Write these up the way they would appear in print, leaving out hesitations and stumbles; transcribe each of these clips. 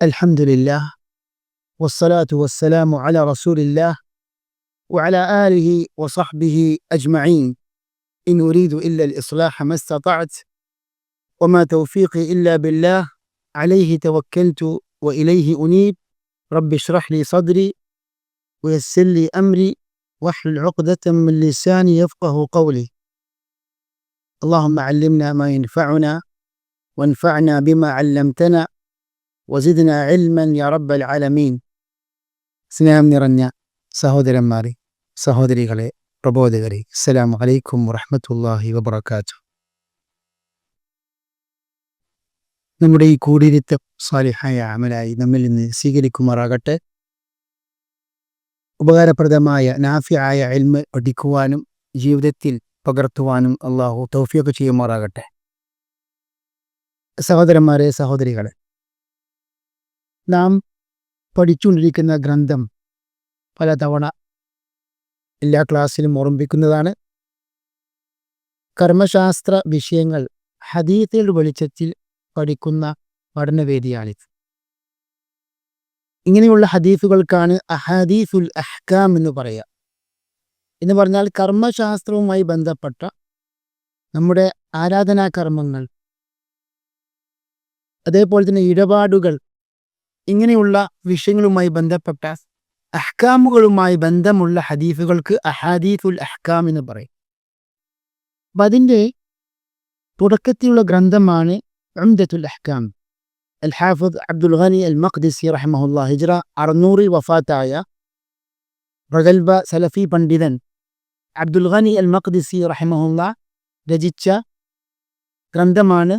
الحمد لله والصلاة والسلام على رسول الله وعلى آله وصحبه أجمعين. إن أريد إلا الإصلاح ما استطعت وما توفيقي إلا بالله عليه توكلت وإليه أنيب. رب اشرح لي صدري ويسر لي أمري واحلل عقدة من لساني يفقه قولي. اللهم علمنا ما ينفعنا وانفعنا بما علمتنا വസിദ്ന ഇൽമൻ യാ റബ്ബൽ ആലമീൻ. സ്നേഹം നിറഞ്ഞ സഹോദരന്മാരെ, സഹോദരികളെ, പ്രബോധകരെ, അസ്സലാമു അലൈക്കും വറഹ്മത്തുള്ളാഹി വബറകാതുഹു. നമ്മുടെ ഈ കൂടിയിരുത്തം സാലിഹായ അമലായി നമ്മിൽ നിന്ന് സ്വീകരിക്കുമാറാകട്ടെ. ഉപകാരപ്രദമായ നാഫിയായ ഇൽമ് പഠിക്കുവാനും ജീവിതത്തിൽ പകർത്തുവാനും അള്ളാഹു തൗഫീഖ് ചെയ്യുമാറാകട്ടെ. സഹോദരന്മാരെ, സഹോദരികളെ, നാം പഠിച്ചുകൊണ്ടിരിക്കുന്ന ഗ്രന്ഥം പലതവണ എല്ലാ ക്ലാസ്സിലും ഓർമ്മിപ്പിക്കുന്നതാണ്. കർമ്മശാസ്ത്ര വിഷയങ്ങൾ ഹദീസിന്റെ വെളിച്ചത്തിൽ പഠിക്കുന്ന പഠനവേദിയാണിത്. ഇങ്ങനെയുള്ള ഹദീസുകൾക്കാണ് അഹദീസുൽ അഹ്കാം എന്ന് പറയുക. എന്ന് പറഞ്ഞാൽ കർമ്മശാസ്ത്രവുമായി ബന്ധപ്പെട്ട നമ്മുടെ ആരാധനാകർമ്മങ്ങൾ, അതേപോലെ തന്നെ ഇടപാടുകൾ, ഇങ്ങനെയുള്ള വിഷയങ്ങളുമായി ബന്ധപ്പെട്ട അഹ്കാമുകളുമായി ബന്ധമുള്ള ഹദീസുകൾക്ക് അഹാദീസുൽ അഹ്കാം എന്ന് പറയും. അപ്പം അതിൻ്റെ തുടക്കത്തിലുള്ള ഗ്രന്ഥമാണ് ഉംദത്തുൽ അഹ്കാം. അൽ ഹാഫിദ് അബ്ദുൽ ഗനി അൽ മഖ്ദിസി റഹിമഹുല്ലാഹ് ഹിജ്റ 600 വഫാത്തായ പ്രഗൽഭ സലഫി പണ്ഡിതൻ അബ്ദുൽ ഗനി അൽ മഖ്ദിസി റഹിമഹുല്ലാഹ് രചിച്ച ഗ്രന്ഥമാണ്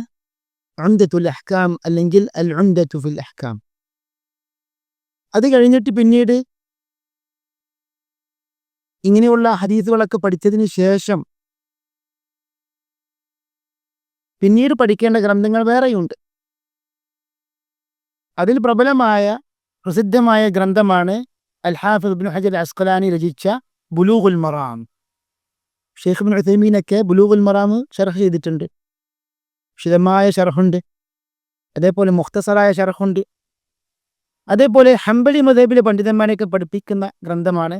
ഉംദത്തുൽ അഹ്കാം, അല്ലെങ്കിൽ അൽ ഉംദത്തു ഫിൽ അഹ്കാം. അത് കഴിഞ്ഞിട്ട് പിന്നീട് ഇങ്ങനെയുള്ള ഹദീസുകളൊക്കെ പഠിച്ചതിന് ശേഷം പിന്നീട് പഠിക്കേണ്ട ഗ്രന്ഥങ്ങൾ വേറെയുണ്ട്. അതിൽ പ്രസിദ്ധമായ ഗ്രന്ഥമാണ് അൽ ഹാഫിദ് ഇബ്നു ഹജർ അസ്ഖലാനി രചിച്ച ബുലൂഗുൽ മറാം. ഷെയ്ഖ് ഇബ്നു ഉസൈമീനൊക്കെ ബുലൂഗുൽ മറാം ശർഹ് ചെയ്തിട്ടുണ്ട്. വിശദമായ ശർഹുണ്ട്, അതേപോലെ മുഖ്തസറായ ശർഹുണ്ട്. അതേപോലെ ഹംബലി മദ്ഹബിലെ പണ്ഡിതന്മാരെയൊക്കെ പഠിപ്പിക്കുന്ന ഗ്രന്ഥമാണ്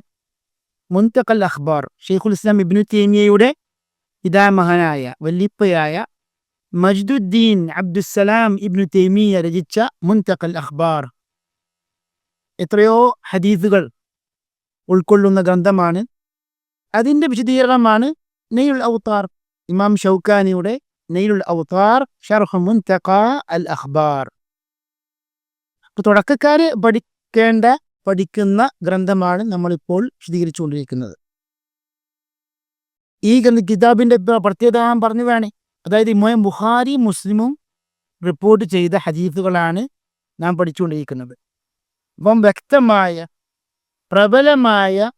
മുൻതഖൽ അഖ്ബാർ. ഷെയ്ഖുൽ ഇസ്ലാം ഇബ്നു തൈമിയ്യയുടെ പിതാമഹനായ വല്ലിപ്പയായ മജ്ദുദ്ദീൻ അബ്ദുസ്സലാം ഇബ്നു തൈമിയ്യ രചിച്ച മുൻതഖൽ അഖ്ബാർ എത്രയോ ഹദീസുകൾ ഉൾക്കൊള്ളുന്ന ഗ്രന്ഥമാണ്. അതിൻ്റെ വിശദീകരണമാണ് നൈലുൽ ഔതാർ, ഇമാം ഷൗക്കാനിയുടെ നൈലുൽ ഔതാർ ശർഹ് മുൻതഖ അൽ അഖ്ബാർ. തുടക്കക്കാര് പഠിക്കുന്ന ഗ്രന്ഥമാണ് നമ്മളിപ്പോൾ വിശദീകരിച്ചുകൊണ്ടിരിക്കുന്നത്. ഈ കിതാബിൻ്റെ പ്രത്യേകത പറഞ്ഞു വേണേ, അതായത് ഇമാം ബുഖാരി മുസ്ലിമും റിപ്പോർട്ട് ചെയ്ത ഹദീസുകളാണ് നാം പഠിച്ചുകൊണ്ടിരിക്കുന്നത്. അപ്പം വ്യക്തമായ, പ്രബലമായ,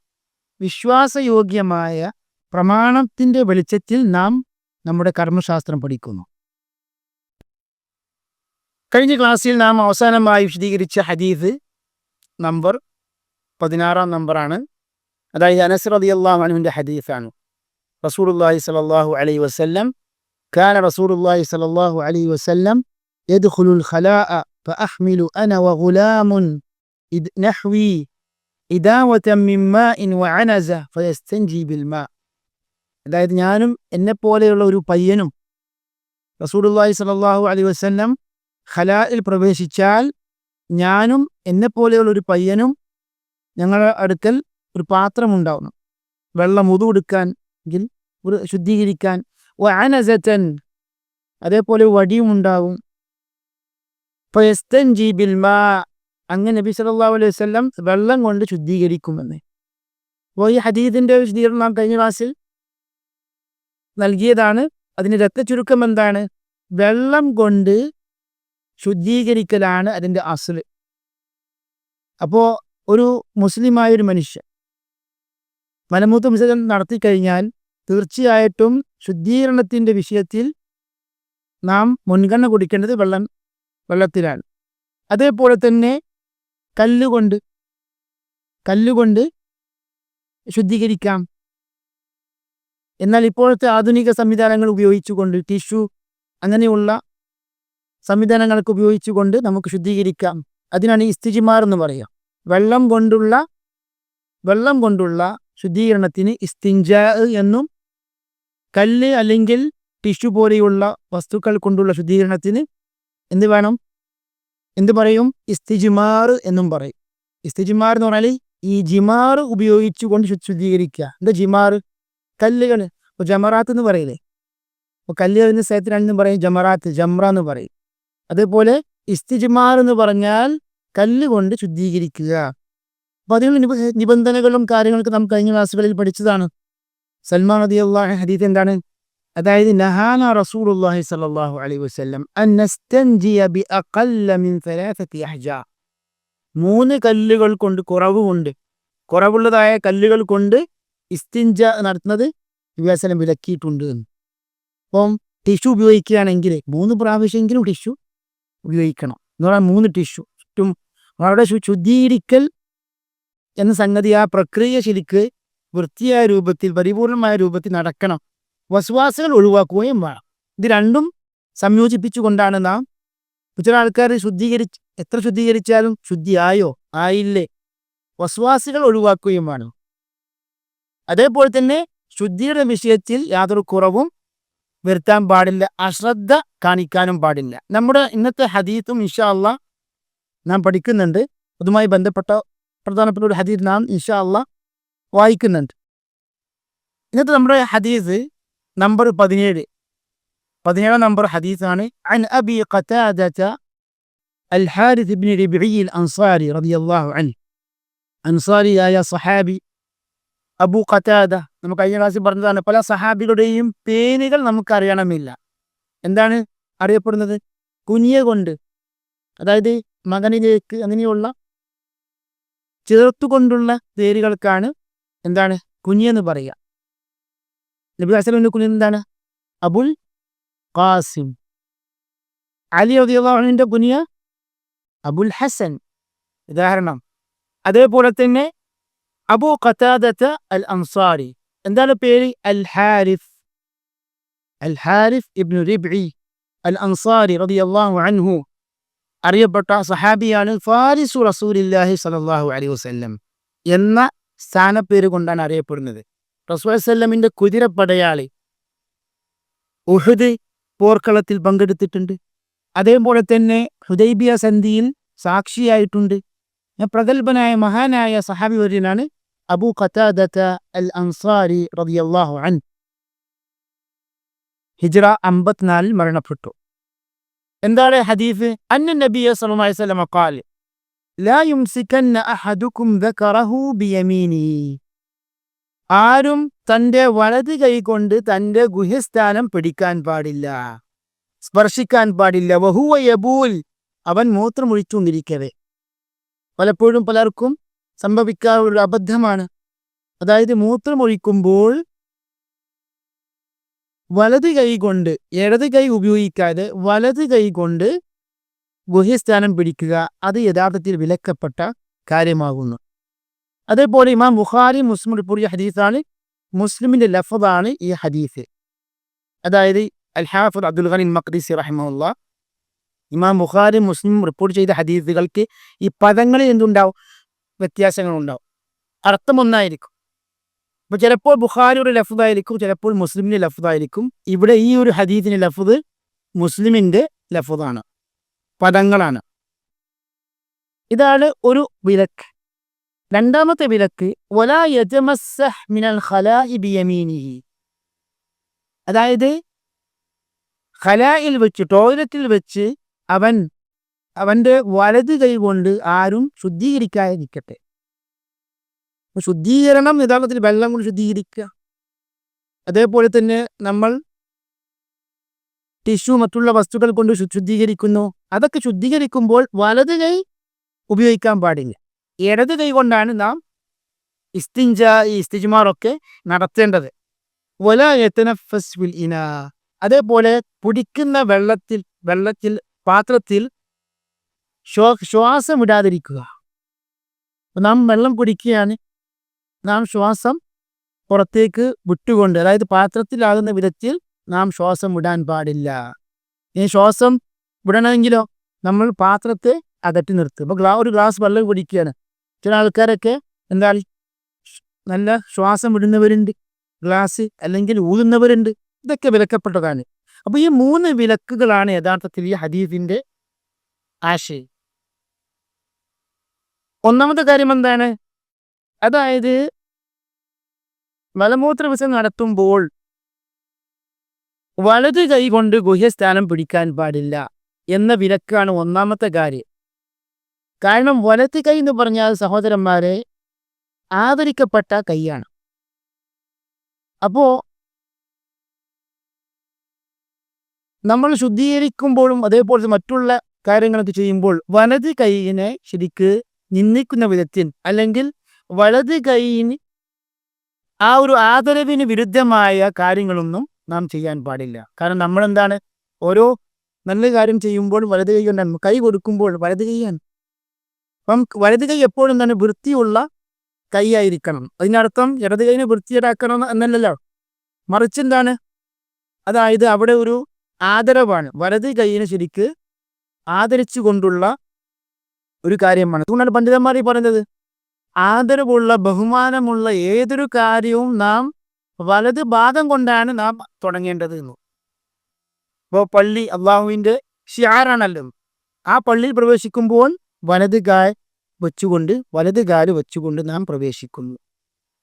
വിശ്വാസയോഗ്യമായ പ്രമാണത്തിൻ്റെ വെളിച്ചത്തിൽ നാം നമ്മുടെ കർമ്മശാസ്ത്രം പഠിക്കുന്നു. കഴിഞ്ഞ ക്ലാസ്സിൽ നാം അവസാനമായി വിശദീകരിച്ച ഹദീസ് നമ്പർ 16 നമ്പറാണ്. അതായത് അനസ് റളിയല്ലാഹു അൻഹുവിൻ്റെ ഹദീസാണ്. റസൂലുള്ളാഹി സ്വല്ലല്ലാഹു അലൈഹി വസല്ലം കാന റസൂലുള്ളാഹി സ്വല്ലല്ലാഹു അലൈഹി വസല്ലം യദ്ഖുലുൽ ഖലാഅ ഫഅഹ്മിലു അന വഗുലാമുൻ നഹ്വി ഇദാവതൻ മിൻ മാഇൻ വഅനസ ഫയസ്തൻജി ബിൽ മാ. അതായത് ഞാനും എന്നെപ്പോലെയുള്ള ഒരു പയ്യനും റസൂലുള്ളാഹി സ്വല്ലല്ലാഹു അലൈഹി വസല്ലം ഖലായിൽ പ്രവേശിച്ചാൽ ഞാനും എന്നെപ്പോലെയുള്ള ഒരു പയ്യനും ഞങ്ങളുടെ അടുക്കൽ ഒരു പാത്രമുണ്ടാവണം, വെള്ളം ഉദു എടുക്കാൻ, ഒരു ശുദ്ധീകരിക്കാൻ. വഅനസതൻ, അതേപോലെ വടിയും ഉണ്ടാവും. ഫയസ്തൻജി ബിൽ മാ, അങ്ങനെ നബി സല്ലല്ലാഹു അലൈഹി വസല്ലം വെള്ളം കൊണ്ട് ശുദ്ധീകരിക്കുമെന്ന്. അപ്പോൾ ഈ ഹദീസിൻ്റെ വിശദീകരണം നാം കഴിഞ്ഞ ക്ലാസ്സിൽ നൽകിയതാണ്. അതിൻ്റെ രത്നചുരുക്കം എന്താണ്? വെള്ളം കൊണ്ട് ശുദ്ധീകരിക്കലാണ് അതിൻ്റെ അസ്ൽ. അപ്പോൾ ഒരു മുസ്ലിമായൊരു മനുഷ്യൻ മലമൂത്ര വിസർജനം നടത്തിക്കഴിഞ്ഞാൽ തീർച്ചയായിട്ടും ശുദ്ധീകരണത്തിൻ്റെ വിഷയത്തിൽ നാം മുൻഗണന കൊടുക്കേണ്ടത് വെള്ളത്തിലാണ്. അതേപോലെ തന്നെ കല്ലുകൊണ്ട് ശുദ്ധീകരിക്കാം. എന്നാൽ ഇപ്പോഴത്തെ ആധുനിക സംവിധാനങ്ങൾ ഉപയോഗിച്ചുകൊണ്ട്, ടിഷ്യൂ അങ്ങനെയുള്ള സംവിധാനങ്ങളൊക്കെ ഉപയോഗിച്ചുകൊണ്ട് നമുക്ക് ശുദ്ധീകരിക്കാം. അതിനാണ് ഇസ്തിജ്മാർ എന്ന് പറയുക. വെള്ളം കൊണ്ടുള്ള ശുദ്ധീകരണത്തിന് ഇസ്തിൻജാ എന്നും, കല്ല് അല്ലെങ്കിൽ ടിഷ്യൂ പോലെയുള്ള വസ്തുക്കൾ കൊണ്ടുള്ള ശുദ്ധീകരണത്തിന് എന്ത് പറയും? ഇസ്തിജ്മാർ എന്നും പറയും. ഇസ്തിജ്മാർ എന്ന് പറഞ്ഞാൽ ഈ ജിമാർ ഉപയോഗിച്ചുകൊണ്ട് ശുദ്ധീകരിക്കുക. എന്താ ജിമാർ? കല്ലുകൾ. ഇപ്പോൾ ജമറാത്ത് എന്ന് പറയില്ലേ? അപ്പോൾ കല്ലുകളിന് സ്ഥലത്തിനാണെന്ന് പറയും ജമറാത്ത്, ജംറ എന്ന് പറയും. അതേപോലെ ഇസ്തിജ്മാർ എന്ന് പറഞ്ഞാൽ കല്ല് കൊണ്ട് ശുദ്ധീകരിക്കുക. അപ്പോൾ അതിനുള്ള നിബന്ധനകളും കാര്യങ്ങളൊക്കെ നമുക്ക് കഴിഞ്ഞ ക്ലാസ്സുകളിൽ പഠിച്ചതാണ്. സൽമാൻ റളിയല്ലാഹു അൻഹു ഹദീസ് എന്താണ്? അതായത് നഹാന റസൂലുള്ളാഹി സ്വല്ലല്ലാഹു അലൈഹി വസല്ലം അൻ നസ്തൻജിയ ബി അഖല്ല മിൻ 3 അഹ്ജാർ. 3 കല്ലുകൾ കൊണ്ട്, കുറവുള്ളതായ കല്ലുകൾ കൊണ്ട് ഇസ്തിൻജ നടത്തുന്നത് നബി വിലക്കിയിട്ടുണ്ട്. അപ്പം ടിഷ്യൂ ഉപയോഗിക്കുകയാണെങ്കിൽ 3 പ്രാവശ്യമെങ്കിലും ടിഷ്യൂ ഉപയോഗിക്കണം എന്ന് പറഞ്ഞാൽ 3 ടിഷ്യൂ ചുറ്റും. അവിടെ ശുദ്ധീകരിക്കൽ എന്ന സംഗതി, ആ പ്രക്രിയ ശരിക്ക് വൃത്തിയായ രൂപത്തിൽ, പരിപൂർണമായ രൂപത്തിൽ നടക്കണം. വസ്വാസുകൾ ഒഴിവാക്കുകയും വേണം. ഇത് രണ്ടും സംയോജിപ്പിച്ചുകൊണ്ടാണ് നാം. ചില ആൾക്കാർ എത്ര ശുദ്ധീകരിച്ചാലും ശുദ്ധിയായോ ആയില്ലേ, വസ്വാസുകൾ ഒഴിവാക്കുകയും വേണം. അതേപോലെ തന്നെ ശുദ്ധിയുടെ വിഷയത്തിൽ യാതൊരു കുറവും വരുത്താൻ പാടില്ല, അശ്രദ്ധ കാണിക്കാനും പാടില്ല. നമ്മുടെ ഇന്നത്തെ ഹദീസും ഇൻഷാ അള്ളാഹ് നാം പഠിക്കുന്നുണ്ട്. അതുമായി ബന്ധപ്പെട്ട പ്രധാനപ്പെട്ട ഒരു ഹദീസ് നാം ഇൻഷാ അള്ളാഹ് വായിക്കുന്നുണ്ട്. ഇന്നത്തെ നമ്മുടെ ഹദീസ് നമ്പർ 17 നമ്പർ ഹദീസാണ്. അൻ അബി ഖതാദത അൽ ഹാരിസ് ഇബ്നു റബീഇ അൽ അൻസാരി റളിയല്ലാഹു അൻഹു. അൻസാരിയായ സഹാബി അബൂ ഖതാദ. നമുക്ക് കഴിഞ്ഞ ക്ലാസ്സിൽ പറഞ്ഞതാണ്, പല സഹാബികളുടെയും പേരുകൾ നമുക്കറിയണമില്ല. എന്താണ് അറിയപ്പെടുന്നത്? കുനിയ കൊണ്ട്, അതായത് മകനിലേക്ക് അങ്ങനെയുള്ള ചേർത്തുകൊണ്ടുള്ള പേരുകൾക്കാണ് എന്താണ് കുനിയെന്ന് പറയുക. നബി അസ്സലാമിന്റെ കുനിയ എന്താണ്? അബുൽ ഖാസിം. അലി റളിയല്ലാഹു അൻഹുവിന്റെ കുനിയ അബുൽ ഹസൻ. ഉദാഹരണം. അതേപോലെ തന്നെ അബൂ ഖതാദത അൽ അൻസാരി, എന്താണ് പേര്? അൽ ഹാരിസ് ഇബ്നു റബീഇ അൽ അൻസാരി റളിയല്ലാഹു അൻഹു അറിയപ്പെട്ട സഹാബിയാണ്. ഫാരിസു റസൂലില്ലാഹി സ്വല്ലല്ലാഹു അലൈഹി വസല്ലം എന്ന സ്ഥാനപ്പേര് കൊണ്ടാണ് അറിയപ്പെടുന്നത്. റസൂൽ സല്ലമിന്റെ കുതിരപ്പടയാളി, ഉഹുദ് പോർക്കളത്തിൽ പങ്കെടുത്തിട്ടുണ്ട്. അതേപോലെ തന്നെ ഹുദൈബിയ സന്ധിയിൽ സാക്ഷിയായിട്ടുണ്ട്. പ്രഗത്ഭനായ മഹാനായ സഹാബി വര്യനാണ് അബൂ ഖതാദത അൽ അൻസാരി റളിയല്ലാഹു അൻഹു. ഹിജ്റ 54 മരണപ്പെട്ടു. എന്താണ് ഹദീസ്? അന്ന നബിയ സല്ലല്ലാഹു അലൈഹി വസല്ലം ഖാല ലാ യുംസികന്ന അഹദുകും ദകറഹു ബിയമീനിഹി. ആരും തൻ്റെ വലത് കൈ കൊണ്ട് തൻ്റെ ഗുഹ്യസ്ഥാനം പിടിക്കാൻ പാടില്ല, സ്പർശിക്കാൻ പാടില്ല. വഹുവ യബൂൽ, അവൻ മൂത്രമൊഴിച്ചുകൊണ്ടിരിക്കവേ. പലപ്പോഴും പലർക്കും സംഭവിക്കാവുന്ന ഒരു അബദ്ധമാണ്. അതായത് മൂത്രമൊഴിക്കുമ്പോൾ വലത് കൈ കൊണ്ട്, ഇടത് കൈ ഉപയോഗിക്കാതെ വലത് കൈ കൊണ്ട് ഗുഹ്യസ്ഥാനം പിടിക്കുക, അത് യഥാർത്ഥത്തിൽ വിലക്കപ്പെട്ട കാര്യമാകുന്നു. അതേപോലെ ഇമാം ബുഖാരി മുസ്ലിം റിപ്പോർട്ട് ചെയ്ത ഹദീസാണ്. മുസ്ലിമിന്റെ ലഫ്ദാണ് ഈ ഹദീസ്. അതായത് അൽ ഹാഫിദ് അബ്ദുൽ ഗനി മഖ്ദിസി റഹിമഹുല്ലാഹ് ഇമാം ബുഖാരി മുസ്ലിം റിപ്പോർട്ട് ചെയ്ത ഹദീസുകൾക്ക് ഈ പദങ്ങളിൽ എന്തുണ്ടാവും? വ്യത്യാസങ്ങളുണ്ടാവും. അർത്ഥം ഒന്നായിരിക്കും. അപ്പോൾ ചിലപ്പോൾ ബുഖാരിയുടെ ലഫ്ദായിരിക്കും, ചിലപ്പോൾ മുസ്ലിമിൻ്റെ ലഫ്ദായിരിക്കും. ഇവിടെ ഈ ഒരു ഹദീസിൻ്റെ ലഫ്ദ് മുസ്ലിമിൻ്റെ ലഫ്ദാണ്, പദങ്ങളാണ്. ഇതാണ് ഒരു വിലക്ക്. രണ്ടാമത്തെ വിലക്ക് വലാ യതമസ്സഹ് മിനൽ ഖലാഇ ബിയമീനിഹി. അതായത് ഖലായിൽ വെച്ച്, ടോയ്ലറ്റിൽ വെച്ച് അവൻ്റെ വലത് കൈ കൊണ്ട് ആരും ശുദ്ധീകരിക്കാതിരിക്കട്ടെ. ശുദ്ധീകരണം യഥാർത്ഥത്തിൽ വെള്ളം കൊണ്ട് ശുദ്ധീകരിക്കുക. അതേപോലെ തന്നെ നമ്മൾ ടിഷ്യൂ മറ്റുള്ള വസ്തുക്കൾ കൊണ്ട് ശുദ്ധീകരിക്കുന്നു. അതൊക്കെ ശുദ്ധീകരിക്കുമ്പോൾ വലത് കൈ ഉപയോഗിക്കാൻ പാടില്ല. ഇടത് കൈ കൊണ്ടാണ് നാം ഇസ്തിജ്മാറൊക്കെ നടത്തേണ്ടത്. വലാ യതനഫസ് ഫിൽ ഇനാ. അതേപോലെ കുടിക്കുന്ന വെള്ളത്തിൽ പാത്രത്തിൽ ശ്വാസം വിടാതിരിക്കുക. നാം വെള്ളം കുടിക്കുകയാണ്, നാം ശ്വാസം പുറത്തേക്ക് വിട്ടുകൊണ്ട്, അതായത് പാത്രത്തിലാകുന്ന വിധത്തിൽ നാം ശ്വാസം വിടാൻ പാടില്ല. ഈ ശ്വാസം വിടണമെങ്കിലോ നമ്മൾ പാത്രത്തെ അകറ്റി നിർത്തുക. ഇപ്പോൾ ഒരു ഗ്ലാസ് വെള്ളം കുടിക്കുകയാണ്. ചില ആൾക്കാരൊക്കെ എന്താണ് നല്ല ശ്വാസം വിടുന്നവരുണ്ട്, ഗ്ലാസ് അല്ലെങ്കിൽ ഊതുന്നവരുണ്ട്. ഇതൊക്കെ വിലക്കപ്പെട്ടതാണ്. അപ്പോൾ ഈ 3 വിലക്കുകളാണ് യഥാർത്ഥത്തിൽ ഈ ഹദീസിന്റെ ആശയം. ഒന്നാമത്തെ കാര്യം എന്താണ്? അതായത് മലമൂത്ര വിസർജനം നടത്തുമ്പോൾ വലത് കൈ കൊണ്ട് ഗുഹ്യസ്ഥാനം പിടിക്കാൻ പാടില്ല എന്ന വിലക്കാണ് ഒന്നാമത്തെ കാര്യം. കാരണം വലത് കൈ എന്ന് പറഞ്ഞാൽ സഹോദരന്മാരെ ആദരിക്കപ്പെട്ട കൈയാണ്. അപ്പോ നമ്മൾ ശുദ്ധീകരിക്കുമ്പോഴും അതേപോലെ മറ്റുള്ള കാര്യങ്ങളൊക്കെ ചെയ്യുമ്പോൾ വലത് കൈയിനെ ശരിക്ക് നിന്ദിക്കുന്ന വിധത്തിൽ അല്ലെങ്കിൽ വലത് കൈയിന് ആ ഒരു ആദരവിന് വിരുദ്ധമായ കാര്യങ്ങളൊന്നും നാം ചെയ്യാൻ പാടില്ല. കാരണം നമ്മളെന്താണ് ഓരോ നല്ല കാര്യം ചെയ്യുമ്പോൾ വലത് കൈ കൊണ്ടാണ്, കൈ കൊടുക്കുമ്പോൾ വലത് കൈയാണ്. അപ്പം വലത് കൈ എപ്പോഴും തന്നെ വൃത്തിയുള്ള കൈ ആയിരിക്കണം. അതിനർത്ഥം ഇടത് കൈനെ വൃത്തിയേടാക്കണം എന്നല്ലല്ലോ, മറിച്ച് എന്താണ്, അതായത് അവിടെ ഒരു ആദരവാണ്. വലത് കൈയിനെ ശരിക്ക് ആദരിച്ചു കൊണ്ടുള്ള ഒരു കാര്യമാണ്. അതുകൊണ്ടാണ് പണ്ഡിതന്മാർ പറയുന്നത് ആദരവുള്ള ബഹുമാനമുള്ള ഏതൊരു കാര്യവും നാം വലത് ഭാഗം കൊണ്ടാണ് നാം തുടങ്ങേണ്ടത് എന്ന്. ഇപ്പോൾ പള്ളി അള്ളാഹുവിൻ്റെ ഷിയാറാണല്ലോ. ആ പള്ളിയിൽ പ്രവേശിക്കുമ്പോൾ വലത് കാല് വെച്ചുകൊണ്ട് നാം പ്രവേശിക്കുന്നു.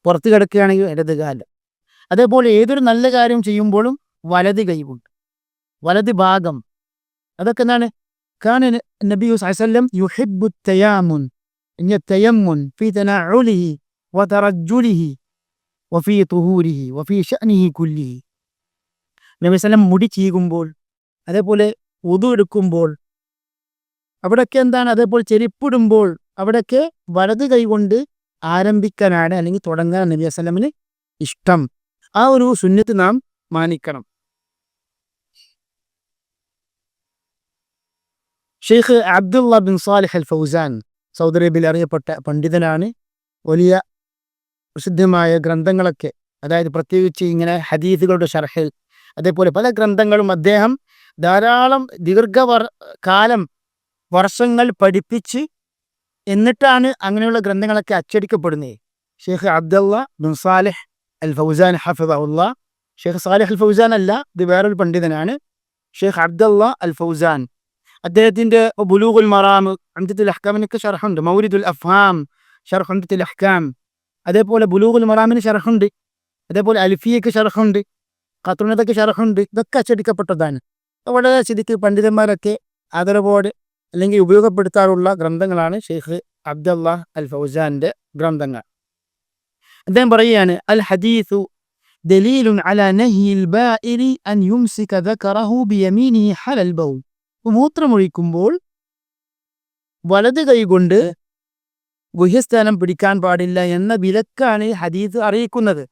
പുറത്ത് കിടക്കുകയാണെങ്കിൽ ഇടത് കാല്. അതേപോലെ ഏതൊരു നല്ല കാര്യം ചെയ്യുമ്പോഴും വലത് കൈ കൊണ്ട്, വലത് ഭാഗം. അതൊക്കെ എന്താണ്? കാന നബി സല്ലല്ലാഹു അലൈഹി വസല്ലം യുഹിബ്ബു തയാമുൻ തയമ്മുൻ ഫീ തനഉലിഹി വതറജ്ജുലിഹി വഫീ തുഹൂരിഹി വഫീ ശഅനിഹി കുല്ലിഹി. നബി സല്ലം മുടി ചീകുമ്പോൾ, അതേപോലെ വുദു എടുക്കുമ്പോൾ, അവിടെയൊക്കെ എന്താണ്, അതേപോലെ ചെരിപ്പിടുമ്പോൾ അവിടെയൊക്കെ വലത് കൈ കൊണ്ട് ആരംഭിക്കാനാണ് അല്ലെങ്കിൽ തുടങ്ങാൻ നബി വസല്ലമിന് ഇഷ്ടം. ആ ഒരു സുന്നത്ത് നാം മാനിക്കണം. ഷെയ്ഖ് അബ്ദുള്ള ബിൻ സാലിഹ് അൽ ഫൗസാൻ സൗദി അറേബ്യയിൽ അറിയപ്പെട്ട പണ്ഡിതനാണ്. വലിയ പ്രസിദ്ധമായ ഗ്രന്ഥങ്ങളൊക്കെ, അതായത് പ്രത്യേകിച്ച് ഇങ്ങനെ ഹദീസുകളുടെ ഷർഹ്, അതേപോലെ പല ഗ്രന്ഥങ്ങളും അദ്ദേഹം ധാരാളം കാലം വർഷങ്ങൾ പഠിപ്പിച്ച് എന്നിട്ടാണ് അങ്ങനെയുള്ള ഗ്രന്ഥങ്ങളൊക്കെ അച്ചടിക്കപ്പെടുന്നത്. ഷെയ്ഖ് അബ്ദുള്ള ബിൻ സാലിഹ് അൽ ഫൗസാൻ ഹഫിദഹുല്ലാ. ഷെയ്ഖ് സാലിഹ് അൽ ഫൗസാൻ അല്ല, ഇത് വേറൊരു പണ്ഡിതനാണ്, ഷെയ്ഖ് അബ്ദുള്ള അൽ ഫൗസാൻ. അദ്ദേഹത്തിൻ്റെ ബുലൂഗുൽ മറാം, ഉംദത്തുൽ അഹ്കാമിനൊക്കെ ഷർഹുണ്ട്. മൗരിദുൽ അഫ്ഹാം ഷർഹ് ഉംദത്തുൽ അഹ്കാം, അതേപോലെ ബുലൂഗുൽ മറാമിന് ഷർഹുണ്ട്, അതേപോലെ അൽഫിയക്ക് ഷർഹുണ്ട്, ഖത്റുനദക്ക് ഷർഹുണ്ട്. ഇതൊക്കെ അച്ചടിക്കപ്പെട്ടതാണ്. വളരെ ശരിക്ക് പണ്ഡിതന്മാരൊക്കെ ആദരവോടെ അല്ലെങ്കിൽ ഉപയോഗപ്പെടുത്താറുള്ള ഗ്രന്ഥങ്ങളാണ് ഷെയ്ഖ് അബ്ദുള്ള അൽ ഫൗസാന്റെ ഗ്രന്ഥങ്ങൾ. അദ്ദേഹം പറയുകയാണ്, അൽ ഹദീസു ദലീലുൻ അലാ നഹ്യിൽ ബാഇരി അൻ യുംസിക ദകറഹു ബിയമീനിഹി ഹലൽ ബൗൽ. മൂത്രമൊഴിക്കുമ്പോൾ വലത് കൈ കൊണ്ട് ഗുഹ്യസ്ഥാനം പിടിക്കാൻ പാടില്ല എന്ന വിലക്കാണ് ഹദീസ് അറിയിക്കുന്നത്.